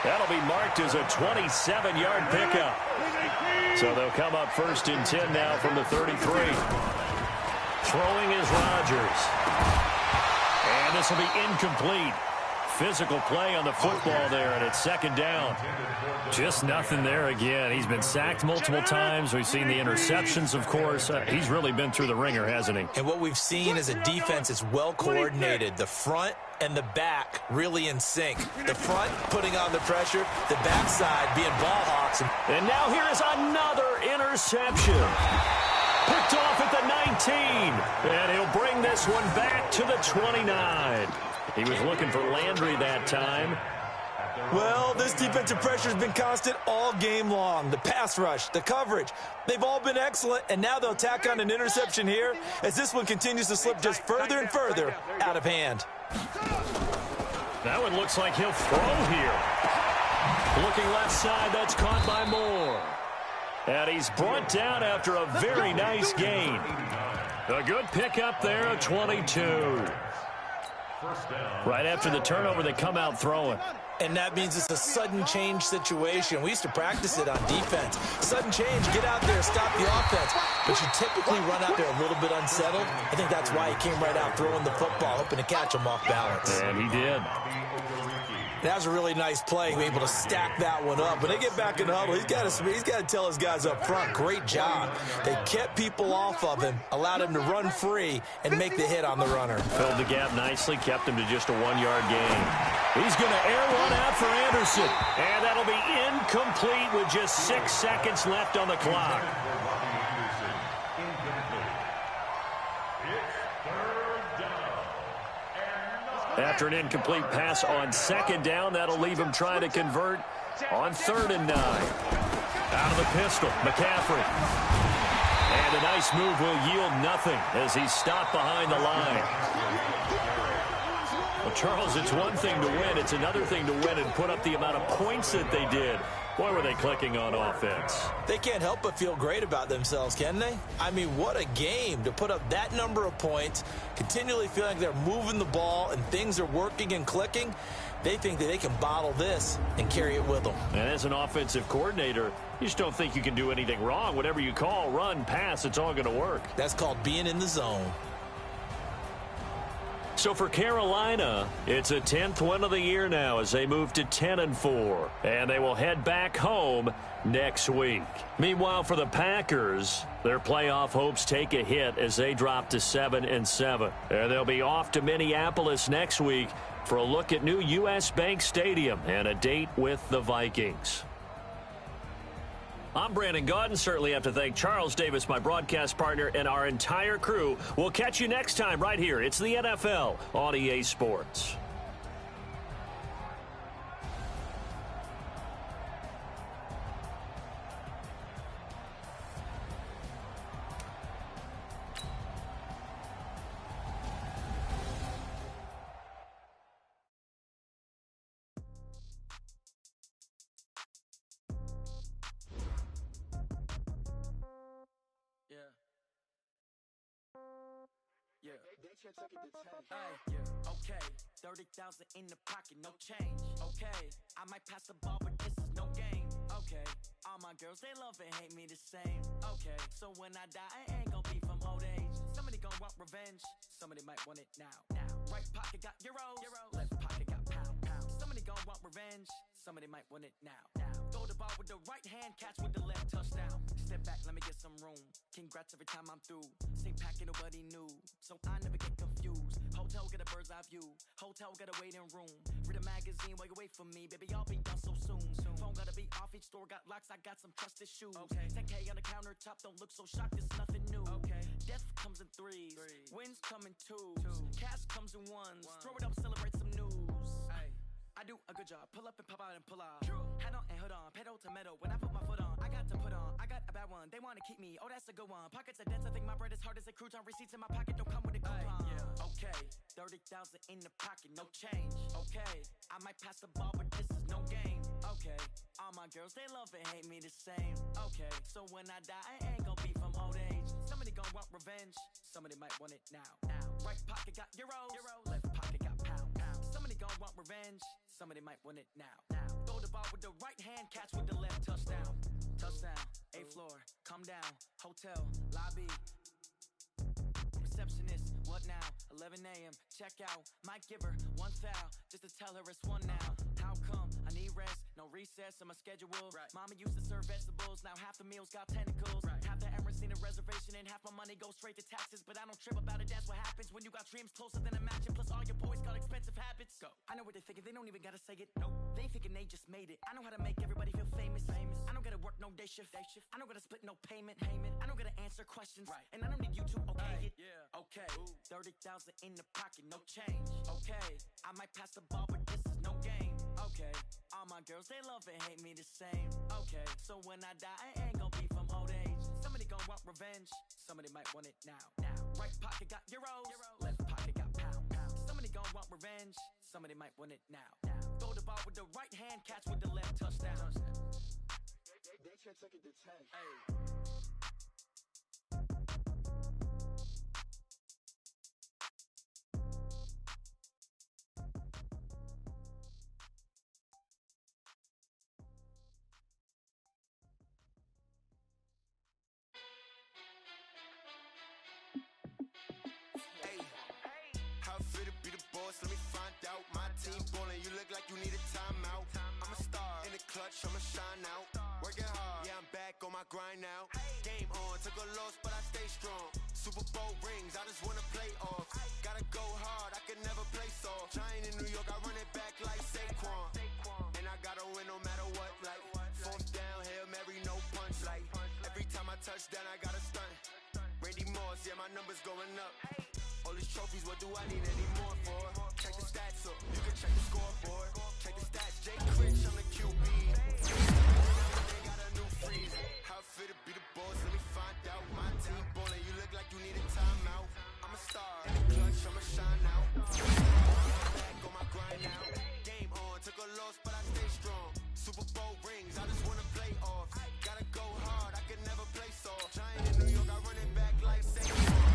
That'll be marked as a 27-yard pickup. So they'll come up 1st and 10 now from the 33. Throwing is Rodgers. And this will be incomplete. Physical play on the football there, and it's second down. Just nothing there again. He's been sacked multiple times. We've seen the interceptions, of course. He's really been through the ringer, hasn't he? And what we've seen is a defense that's well coordinated. The front and the back really in sync. The front putting on the pressure, the backside being ball hawks. And now here is another interception. Picked off at the 19. And he'll bring this one back to the 29. He was looking for Landry that time. Well, this defensive pressure has been constant all game long. The pass rush, the coverage, they've all been excellent, and now they'll tack on an interception here as this one continues to slip just further and further out of hand. That one looks like he'll throw here. Looking left side, that's caught by Moore. And he's brought down after a very nice gain. A good pickup there, a 22. Right after the turnover, they come out throwing. And that means it's a sudden change situation. We used to practice it on defense. Sudden change, get out there, stop the offense. But you typically run out there a little bit unsettled. I think that's why he came right out throwing the football, hoping to catch him off balance. And he did. That was a really nice play, able to stack that one up. When they get back in the huddle, he's got to tell his guys up front, great job. They kept people off of him, allowed him to run free, and make the hit on the runner. Filled the gap nicely, kept him to just a 1-yard gain. He's going to air one out for Anderson. And that'll be incomplete with just 6 seconds left on the clock. After an incomplete pass on second down, that'll leave him trying to convert on 3rd and 9. Out of the pistol, McCaffrey. And a nice move will yield nothing as he's stopped behind the line. Well, Charles, it's one thing to win. It's another thing to win and put up the amount of points that they did. Boy, were they clicking on offense. They can't help but feel great about themselves, can they? I mean, what a game to put up that number of points, continually feeling like they're moving the ball and things are working and clicking. They think that they can bottle this and carry it with them. And as an offensive coordinator, you just don't think you can do anything wrong. Whatever you call, run, pass, it's all going to work. That's called being in the zone. So for Carolina, it's a 10th win of the year now as they move to 10-4. And they will head back home next week. Meanwhile, for the Packers, their playoff hopes take a hit as they drop to 7-7. And they'll be off to Minneapolis next week for a look at new U.S. Bank Stadium and a date with the Vikings. I'm Brandon Gaudin. Certainly have to thank Charles Davis, my broadcast partner, and our entire crew. We'll catch you next time right here. It's the NFL on EA Sports. Okay, 30,000 in the pocket, no change. Okay, I might pass the ball, but this is no game. Okay, all my girls, they love and hate me the same. Okay, so when I die, I ain't gonna be from old age. Somebody gonna want revenge, somebody might want it now. Right pocket got euros, left pocket got pound. Somebody gonna want revenge, somebody might want it now. Throw the ball with the right hand, catch with the left, touchdown. Step back, let me get some room. Congrats every time I'm through. Same packet, nobody knew, so I never get confused. Hotel get a bird's eye view. Hotel got a waiting room. Read a magazine while you wait for me, baby. I'll be done so soon. Phone gotta be off. Each store got locks. I got some trusted shoes. Okay. 10K on the countertop. Don't look so shocked. It's nothing new. Okay. Death comes in threes. Wins come in twos. Cash comes in ones. Throw it up, celebrate some news. Ay. I I do a good job. Pull up and pop out and pull off. Head on and hood on, pedal to metal. When I put my foot on, I got to put on. I got a bad one. They want to keep me. Oh, that's a good one. Pockets are dense. I think my bread is hard as a crouton. Receipts in my pocket don't come with a coupon. Yeah. Okay, 30,000 in the pocket, no change. Okay, I might pass the ball, but this is no game. Okay, all my girls, they love and hate me the same. Okay, so when I die, I ain't gonna be from old age. Somebody gon' want revenge. Somebody might want it now. Right pocket got euros. Left pocket got pound. Somebody gon' want revenge. Somebody might want it now. Throw the ball with the right hand, catch with the left. Touchdown. Touchdown. 8th floor. Come down. Hotel. Lobby. Receptionist, what now? 11 a.m. Check out. Might give her one foul just to tell her it's one now. How come? I need rest. No recess in my schedule. Right. Mama used to serve vegetables. Now half the meals got tentacles. Right. Half the Emirates need a reservation and half my money goes straight to taxes. But I don't trip about it. That's what happens when you got dreams closer than a matching. Plus all your boys got expensive habits. Go. I know what they're thinking. They don't even gotta say it. Nope. They ain't thinking they just made it. I know how to make everybody feel famous. I don't gotta work no day shift. I don't gotta split no payment. I don't gotta answer questions. Right. And I don't need you to okay it. Yeah. Okay, 30,000 in the pocket, no change. Okay, I might pass the ball, but this is no game. Okay, all my girls, they love and hate me the same. Okay, so when I die, I ain't gonna be from old age. Somebody gon' want revenge. Somebody might want it now. Right pocket got euros. Left pocket got pound. Somebody gon' want revenge. Somebody might want it now. Throw the ball with the right hand, catch with the left. Touchdown. They check it to 10. Hey. Let me find out. My team ballin', you look like you need a timeout. I'm a star in the clutch, I'ma shine out. Working hard, yeah, I'm back on my grind now. Game on, took a loss, but I stay strong. Super Bowl rings, I just wanna play off. Gotta go hard, I can never play soft. Giant in New York, I run it back like Saquon. And I gotta win no matter what, like 4th down, Hail Mary, no punch. Like every time I touch down, I gotta stunt. Randy Moss, yeah, my numbers going up. All these trophies, what do I need any more for? Check the stats up, you can check the scoreboard. Check the stats, Jake Critch, I'm the QB. They got a new freeze. How it feel to be the boss, let me find out. My team ballin', you look like you need a timeout. I'm a star in the clutch, I'ma shine out. Back on my grind now. Game on, took a loss, but I stay strong. Super Bowl rings, I just wanna play off. Gotta go hard, I can never play soft. Giant in New York, I run it back like Saquon.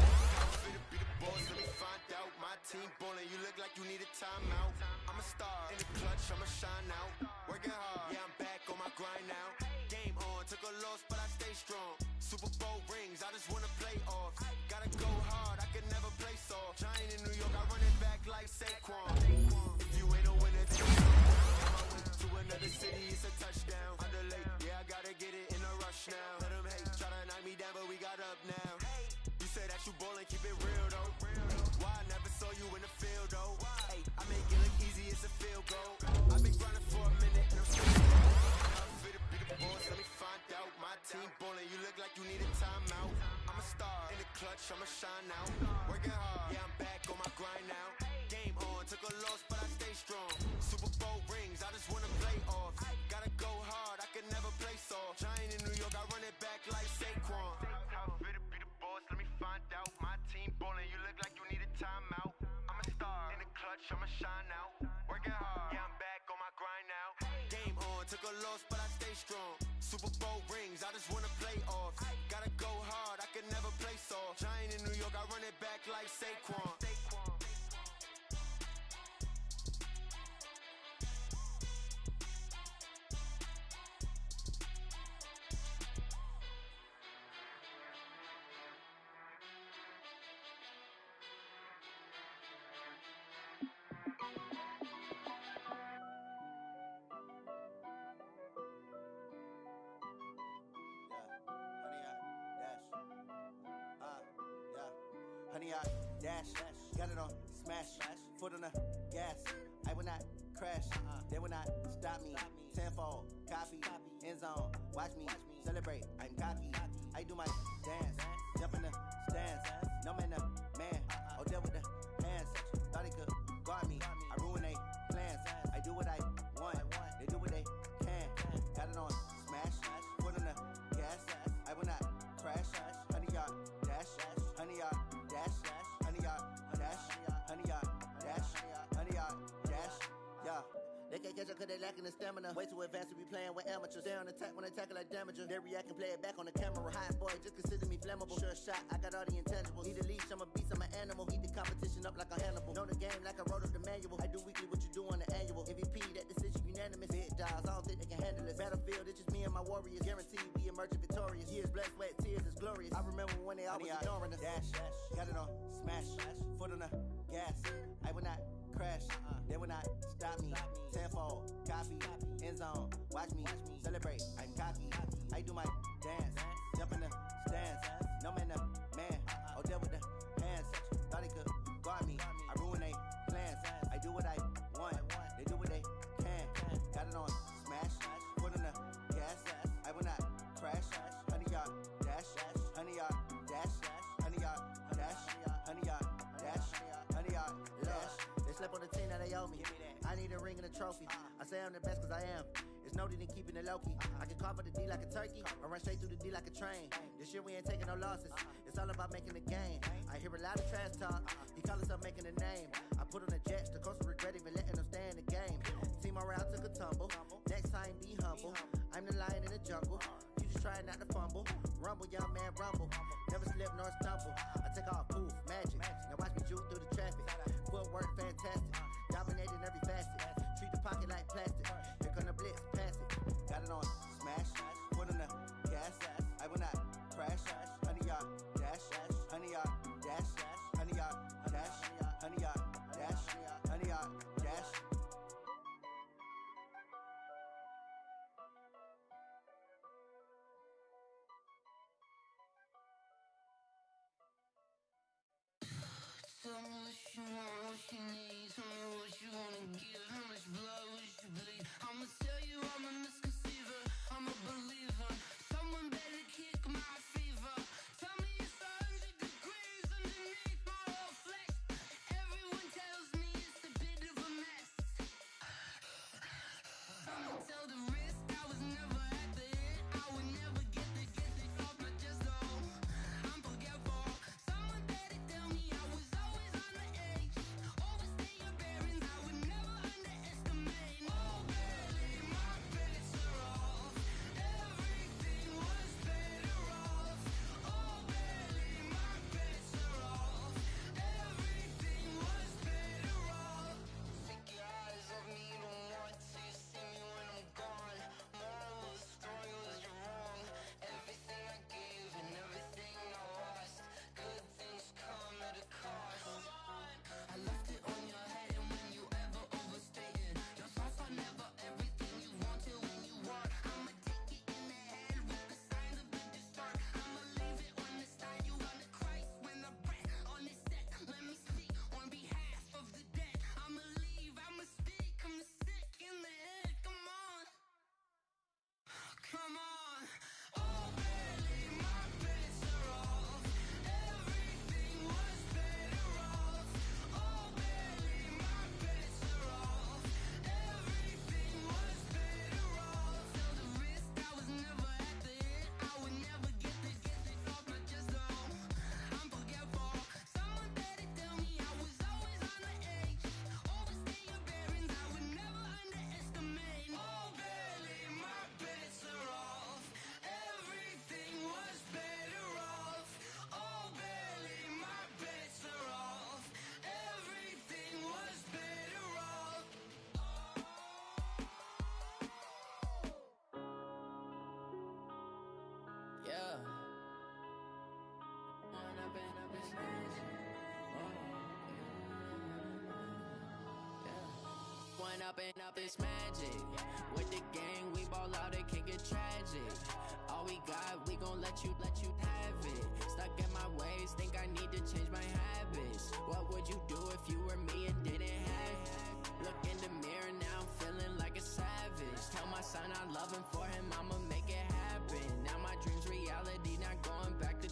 Be the boss, let me find out. My team ballin', you look like you need a timeout. I'm a star in the clutch, I'ma shine out. Working hard, yeah, I'm back on my grind now. Game on, took a loss, but I stay strong. Super Bowl rings, I just wanna play off. Gotta go hard, I can never play soft. Giant in New York, I run it back like Saquon. If you ain't a winner, then to another city, it's a touchdown. Underlay, yeah, I gotta get it in a rush now. Let them hate, try to knock me down, but we got up now. Say that you ballin', keep it real though. Why I never saw you in the field though? Hey, I make it look easy, it's a field goal. I've been grinding for a minute and I'm still I'm fit to be the boss, let me find out. My team ballin', you look like you need a timeout. I'm a star in the clutch, I'ma shine out. Working hard, yeah, I'm back on my grind now. Game on, took a loss, but I stay strong. Super Bowl rings, I just wanna play off. Gotta go hard, I can never play soft. Giant in New York, I run it back like Saquon. Let me find out. My team ballin', you look like you need a timeout. I'm a star in the clutch, I'ma shine out. Working hard, yeah, I'm back on my grind now. Game on, took a loss, but I stay strong. Super Bowl rings, I just wanna play off. Gotta go hard, I can never play soft. Giant in New York, I run it back like Saquon. Honey, I dash, got it on smash, foot on the gas. I will not crash, they will not stop me. Tenfold, copy, end zone, watch me celebrate. I'm cocky, I do my dance, jump in the stands. No man, the man, oh, deal with the hands. Thought he could guard me, I ruin they plans. I do what I can't catch up cause they lacking the stamina. Way too advanced to be playing with amateurs. They on attack when they tackle like damager. They react and play it back on the camera. Hot boy, just consider me flammable. Sure shot, I got all the intangibles. Need a leash, I'm a beast, I'm an animal. Heat the competition up like a Hannibal. Know the game like I wrote up the manual. I do weekly what you do on the annual. MVP, that decision unanimous. Big dogs, I don't think they can handle it. Battlefield, it's just me and my warriors. Guaranteed we emerging victorious. Years, blood, sweat, tears, it's glorious. I remember when they always ignoring us. Dash, got it on, smash, foot on the gas. I will not crash, they will not stop me. Tenfold, copy, end zone, watch me celebrate. I'm cocky, I do my dance, jump in the stands. No man, man, oh there with the hands. Thought he could guard me, I ruin they plans. I do what I want, they do what they can. Got it on, smash, foot on the gas. I will not crash, 100-yard dash, 100-yard dash, 100-yard dash, 100-yard dash, 100-yard dash. They slept on the team that they owe me. I need a ring and a trophy. I say I'm the best cause I am. It's noted in keeping it low-key. I can carve for the D like a turkey, or run straight through the D like a train. This year we ain't taking no losses. It's all about making the game. I hear a lot of trash talk. He call himself making a name. I put on the jets. The coach will regret even letting them stay in the game. Team morale took a tumble. Next time be humble. I'm the lion in the jungle. You just try not to fumble. Rumble, young man, rumble. Never slip nor stumble. I take off, poof, magic. Now watch me juke through the traffic. Footwork fantastic. Dominating every facet. Treat the pocket like plastic. Here come the blitz, pass it. Got it on, smash. Put on the gas. I will not crash. 100-yard dash. 100-yard dash. 100-yard dash. 100-yard dash. 100-yard dash. Tell me what you want, what you need. Tell me what you wanna give. How much blood would you bleed? I'ma tell you I'm a misconceiver. I'm a believer. Someone better kick my fever. Tell me it's 100 degrees underneath my whole flesh. Everyone tells me it's a bit of a mess. I'ma tell the risk I was never at the hit. I would never get it off my chest though. I'm forgetful. Someone better tell me I was always on the edge. Overstay your bearings, I would never underestimate. Oh baby, my bets are off. Everything was better off. Oh baby, my bets are off. Everything was better off. Take your eyes off me, you don't want to see me when I'm gone. Moral of the story was you're wrong. Everything I gave and everything I lost. Good things come at a cost. I left it on your head, and when you ever overstay it, your thoughts are never everything you wanted when you want. I'ma take it in the head with the signs of the distort. I'ma leave it on the side. You want to Christ when the breath on this set. Let me speak on behalf of the dead. I'ma leave, I'ma speak. I'm the sick in the head. Come on, come on. Oh baby, my bets are off. Everything was better off. Oh baby, my bets are off. Everything was better off. Tell the risk I was never at the hit. I would never get it off my chest though. I'm forgetful. Someone better tell me I was always on the edge. Overstay your bearings, I would never underestimate. Oh baby, my bets are off. Everything was better off. Oh baby, my bets are off. Everything was better off. Yeah. One up and up is magic. With the gang, we ball out, it can get tragic. All we got, we gon' let you have it. Stuck in my ways, think I need to change my habits. What would you do if you were me and didn't have it? Look in the mirror, now I'm feeling like a savage. Tell my son I love him, for him I'ma make it happen. Now my dream's reality, not going back to.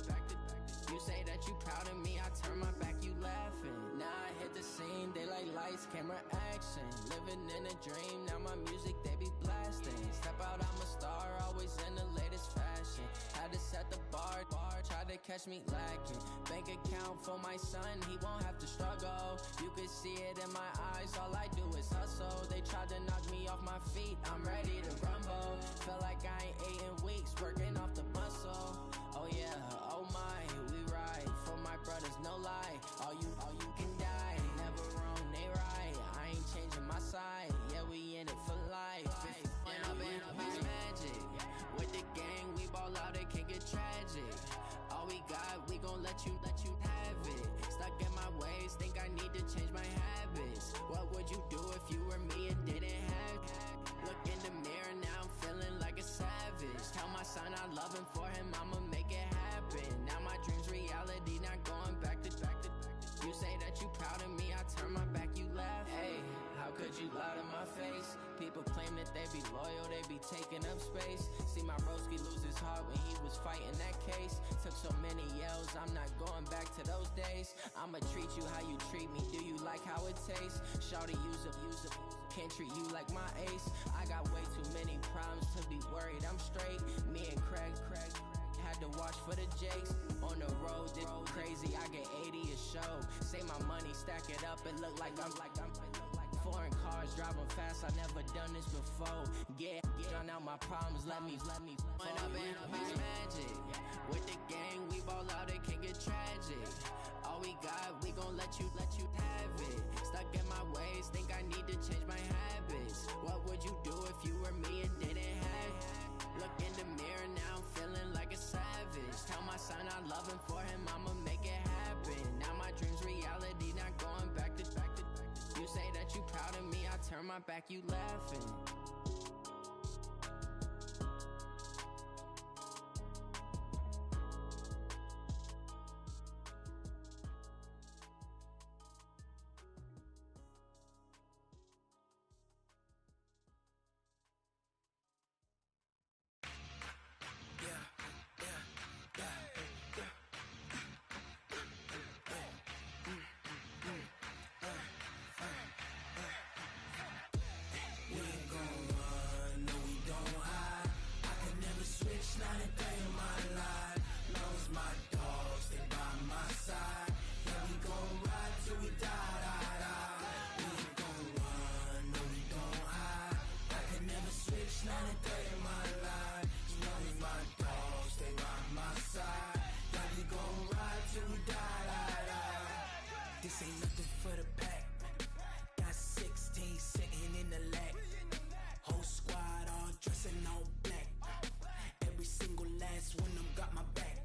You say that you proud of me, I turn my back, you laughing. Now I hit the scene, daylight lights, camera action. Living in a dream, now my music, they be blasting. Step out, I'm a star, always in the latest fashion. Had to set the bar, try to catch me lacking. Bank account for my son, he won't have to struggle. You can see it in my eyes, all I do is hustle. They tried to knock me off my feet, I'm ready to rumble. Feel like I ain't ate in weeks, working off the muscle. Oh yeah, oh my, we ride for my brothers, no lie. All you can die, never wrong, they right. I ain't changing my side, yeah, we in it for life. And I've been magic with the gang, we ball out, it can get tragic. All we got, we gon' let you have it. Stuck in my ways, think I need to change my habits. What would you do if you were me and didn't have it? Look in the mirror, now I'm feeling like a savage. Tell my son I love him, for him I'ma make it happen. Now my dream's reality, not going back to. You say that you proud of me, I turn my back, you laugh. Hey, how could you lie to my face? People claim that they be loyal, they be taking up space. See my broski lose his heart when he was fighting that case. Took so many yells, I'm not going back to those days. I'ma treat you how you treat me, do you like how it tastes? Shawty, use up, can't treat you like my ace. I got way too many problems to be worried, I'm straight. Me and Craig had to watch for the Jakes. On the road, this crazy, I get 80 a show. Say my money, stack it up, it look like I'm foreign cars, driving fast, I never done this before. Get drown out my problems, let me When I've been magic with the gang, we ball out, it can get tragic. All we got, we gon' let you have it. Stuck in my ways, think I need to change my habits. What would you do if you were me and didn't have it? Look in the mirror, now I'm feeling like a savage. Tell my son I love him, for him I'ma make it happen. Now my dream's reality, not going back to. You say that you proud of me, I turn my back, you laughing. This ain't nothing for the pack. Got 16 sitting in the lag. Whole squad all dressing all black. Every single last one of them got my back.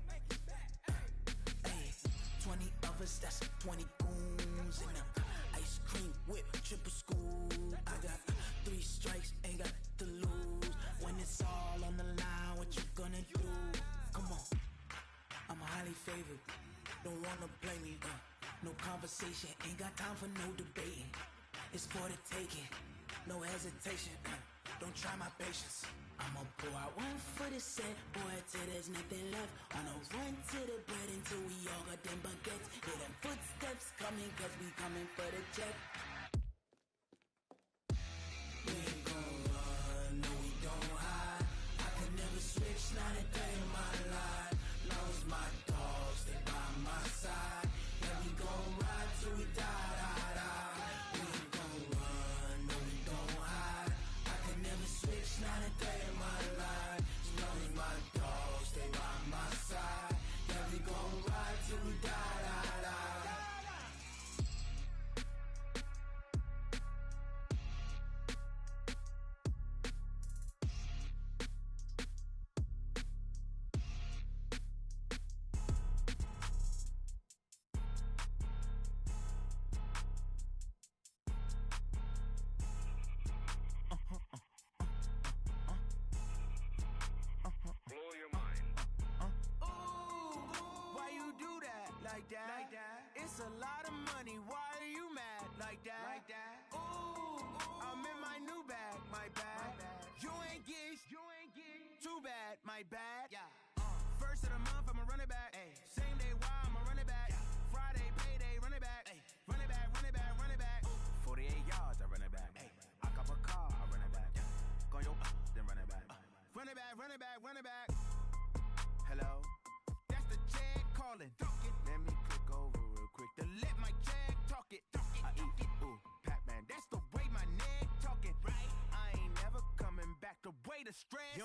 Hey, 20 of us, that's 20 goons in the ice cream whip, triple scoop. I got 3 strikes, ain't got to lose. When it's all on the line, what you gonna do? Come on, I'm highly favored. Don't wanna play me, no conversation, ain't got time for no debating. It's for the taking, no hesitation. Don't try my patience. I'ma pour out one for the set, boy, till there's nothing left. On a run to the bread until we all got them baguettes. Hear them footsteps coming, cause we coming for the check. We ain't gon' run, no we don't hide. I can never switch, not a day in my life. Long as my dogs stay by my side. Yeah, we gon' ride till we die, die, die. We ain't gon' run, no we don't hide. I can never switch, not a day in my life. As long as my dogs stay by my side. Yeah, we gon' ride till we die, die, die. Blow your mind. Why you do that? Like that? It's a lot of money. Why are you mad? Like that? Ooh, I'm in my new bag. My bad. You ain't getting too bad. My bad. Yeah. First of the month, I'ma run it back. Ay. Same day, why I'ma run it back. Yeah. Friday, payday, run it back. Ay. Run it back, run it back, run it back. 48 yards, I run it back. Ay. I cop a car, I run it back. Go yo, then run it back. Run it back, run it back, run it back. Hello? That's the check calling. Let me click over real quick to let my check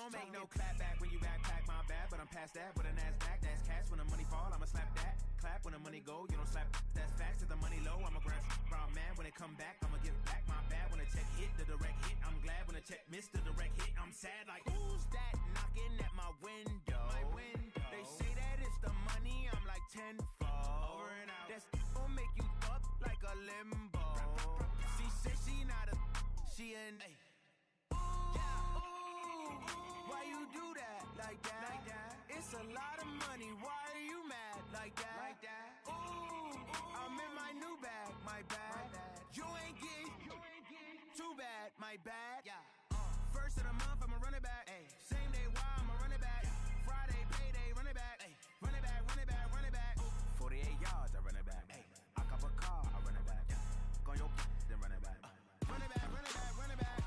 don't make no clap back when you backpack, my bad. But I'm past that with a NASDAQ, that's cash. When the money fall, I'ma slap that. Clap when the money go, you don't slap, that's facts. If the money low, I'ma grab brown man. When it come back, I'ma give back, my bad. When the check hit, the direct hit, I'm glad. When the check missed the direct hit, I'm sad. Like, who's that knocking at my window? They say that it's the money, I'm like tenfold. Over and out. That's gon' make you up like a limbo. She said she not a, she an. Why you do that like that? It's a lot of money. Why are you mad like that? Ooh, I'm in my new bag, my bad. You ain't getting too bad, my bad. First of the month, I'ma run it back. Same day, why I'ma run it back. Friday, payday, run it back. Run it back, run it back, run it back. 48 yards, I run it back. I cop a car, I run it back. Go on your then run it back. Run it back, run it back, run it back.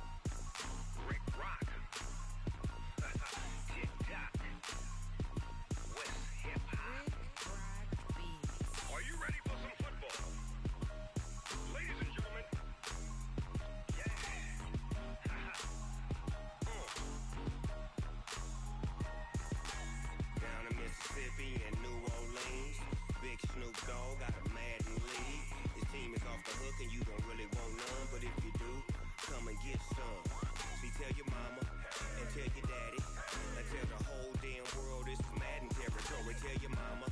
Rick Rock. TikTok. West Hip Hop. Are you ready for some football? Ladies and gentlemen. Down in Mississippi and New Orleans, Big Snoop Dogg got a Madden lead. His team is off the hook and you don't really want none, but if you do, come and get some. See, tell your mama and tell your daddy and tell the whole damn world this is Madden territory. Tell your mama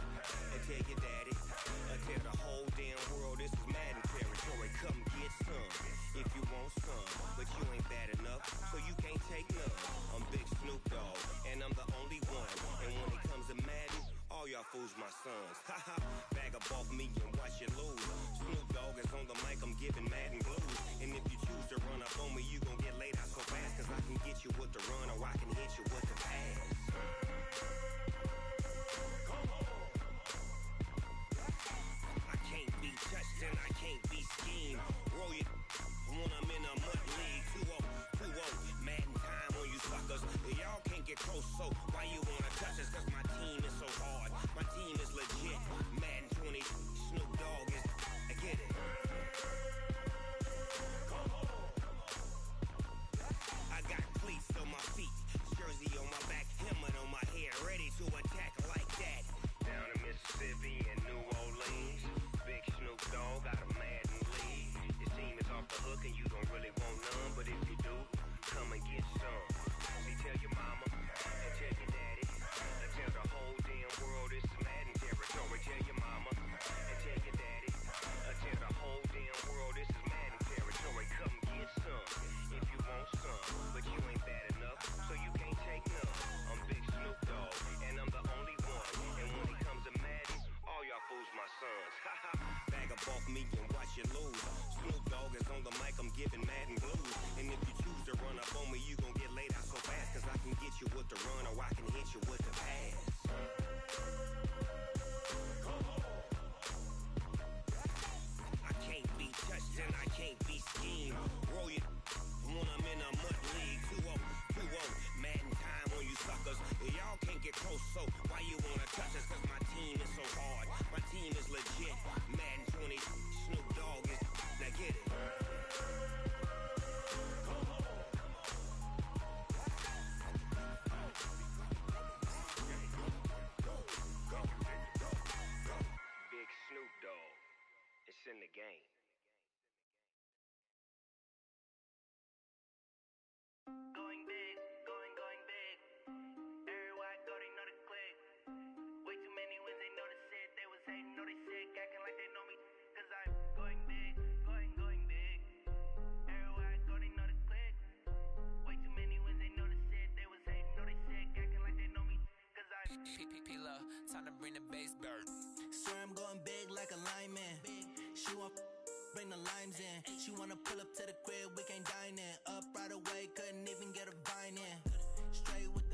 and tell your daddy and tell the whole damn world this is Madden territory. Come get some if you want some, but you ain't bad enough, so you can't take none. I'm Big Snoop Dogg and I'm the only one, and when it comes to Madden, all y'all fools my sons. Haha, bag up off me and watch you lose. Snoop Dogg is on the mic, I'm giving Madden blues. And if you choose to run up on me, you gon' get laid out so fast. Cause I can get you with the run or I can hit you with the pass. I can't be touched and I can't be schemed. Roll it when I'm in a mud league. 2-0, Madden time on you suckers. Y'all can't get close, so why you wanna touch us? Cause my team is so hard, my team is legit. Madden 20, Snoop Dogg is, I get it. I got cleats on my feet, jersey on my back, helmet on my head, ready to attack like that. Down in Mississippi and New Orleans, Big Snoop Dogg got a Madden lead. His team is off the hook and you don't really want none, but if you do, come and get some. See, tell your mama and tell your daddy and tell the whole damn world this is Madden territory. Tell your mama and tell your daddy and tell the whole damn world this is Madden territory. Come get some if you want some, but you ain't bad enough, so you can't take none. I'm Big Snoop Dogg and I'm the only one, and when it comes to Madden, all y'all fools my sons. Bag up off me and watch you lose. Snoop Dogg is on the mic, I'm giving Madden blues. And if you choose to run up on me, you gon' get laid out so fast. Cause I can get you with the run or I can hit you with the pass. I can't be touched and I can't be schemed. Roll it when I'm in a mud league. 2-0, Madden time on you suckers. Y'all can't get close, so why you wanna touch us? Cause my team is so hard, my team is legit. Madden 20, Snoop Dogg is, now get it. Big Snoop Dogg, it's in the game. Going big, going big. Everywhere I go, they know the click. Way too many wins, they know the shit. They was hating, know they sick, acting like they know me. Cause I'm going big, going big. Everywhere I go, they know the click. Way too many wins, they know the shit. They was hating, know they sick, acting like they know me. Cause I'm P-P-P-Love, time to bring the bass bird. Swear I'm going big like a lineman. She want bring the limes in. She wanna pull up to the crib, we can't dine in. Up right away, couldn't even get a vine in. Straight with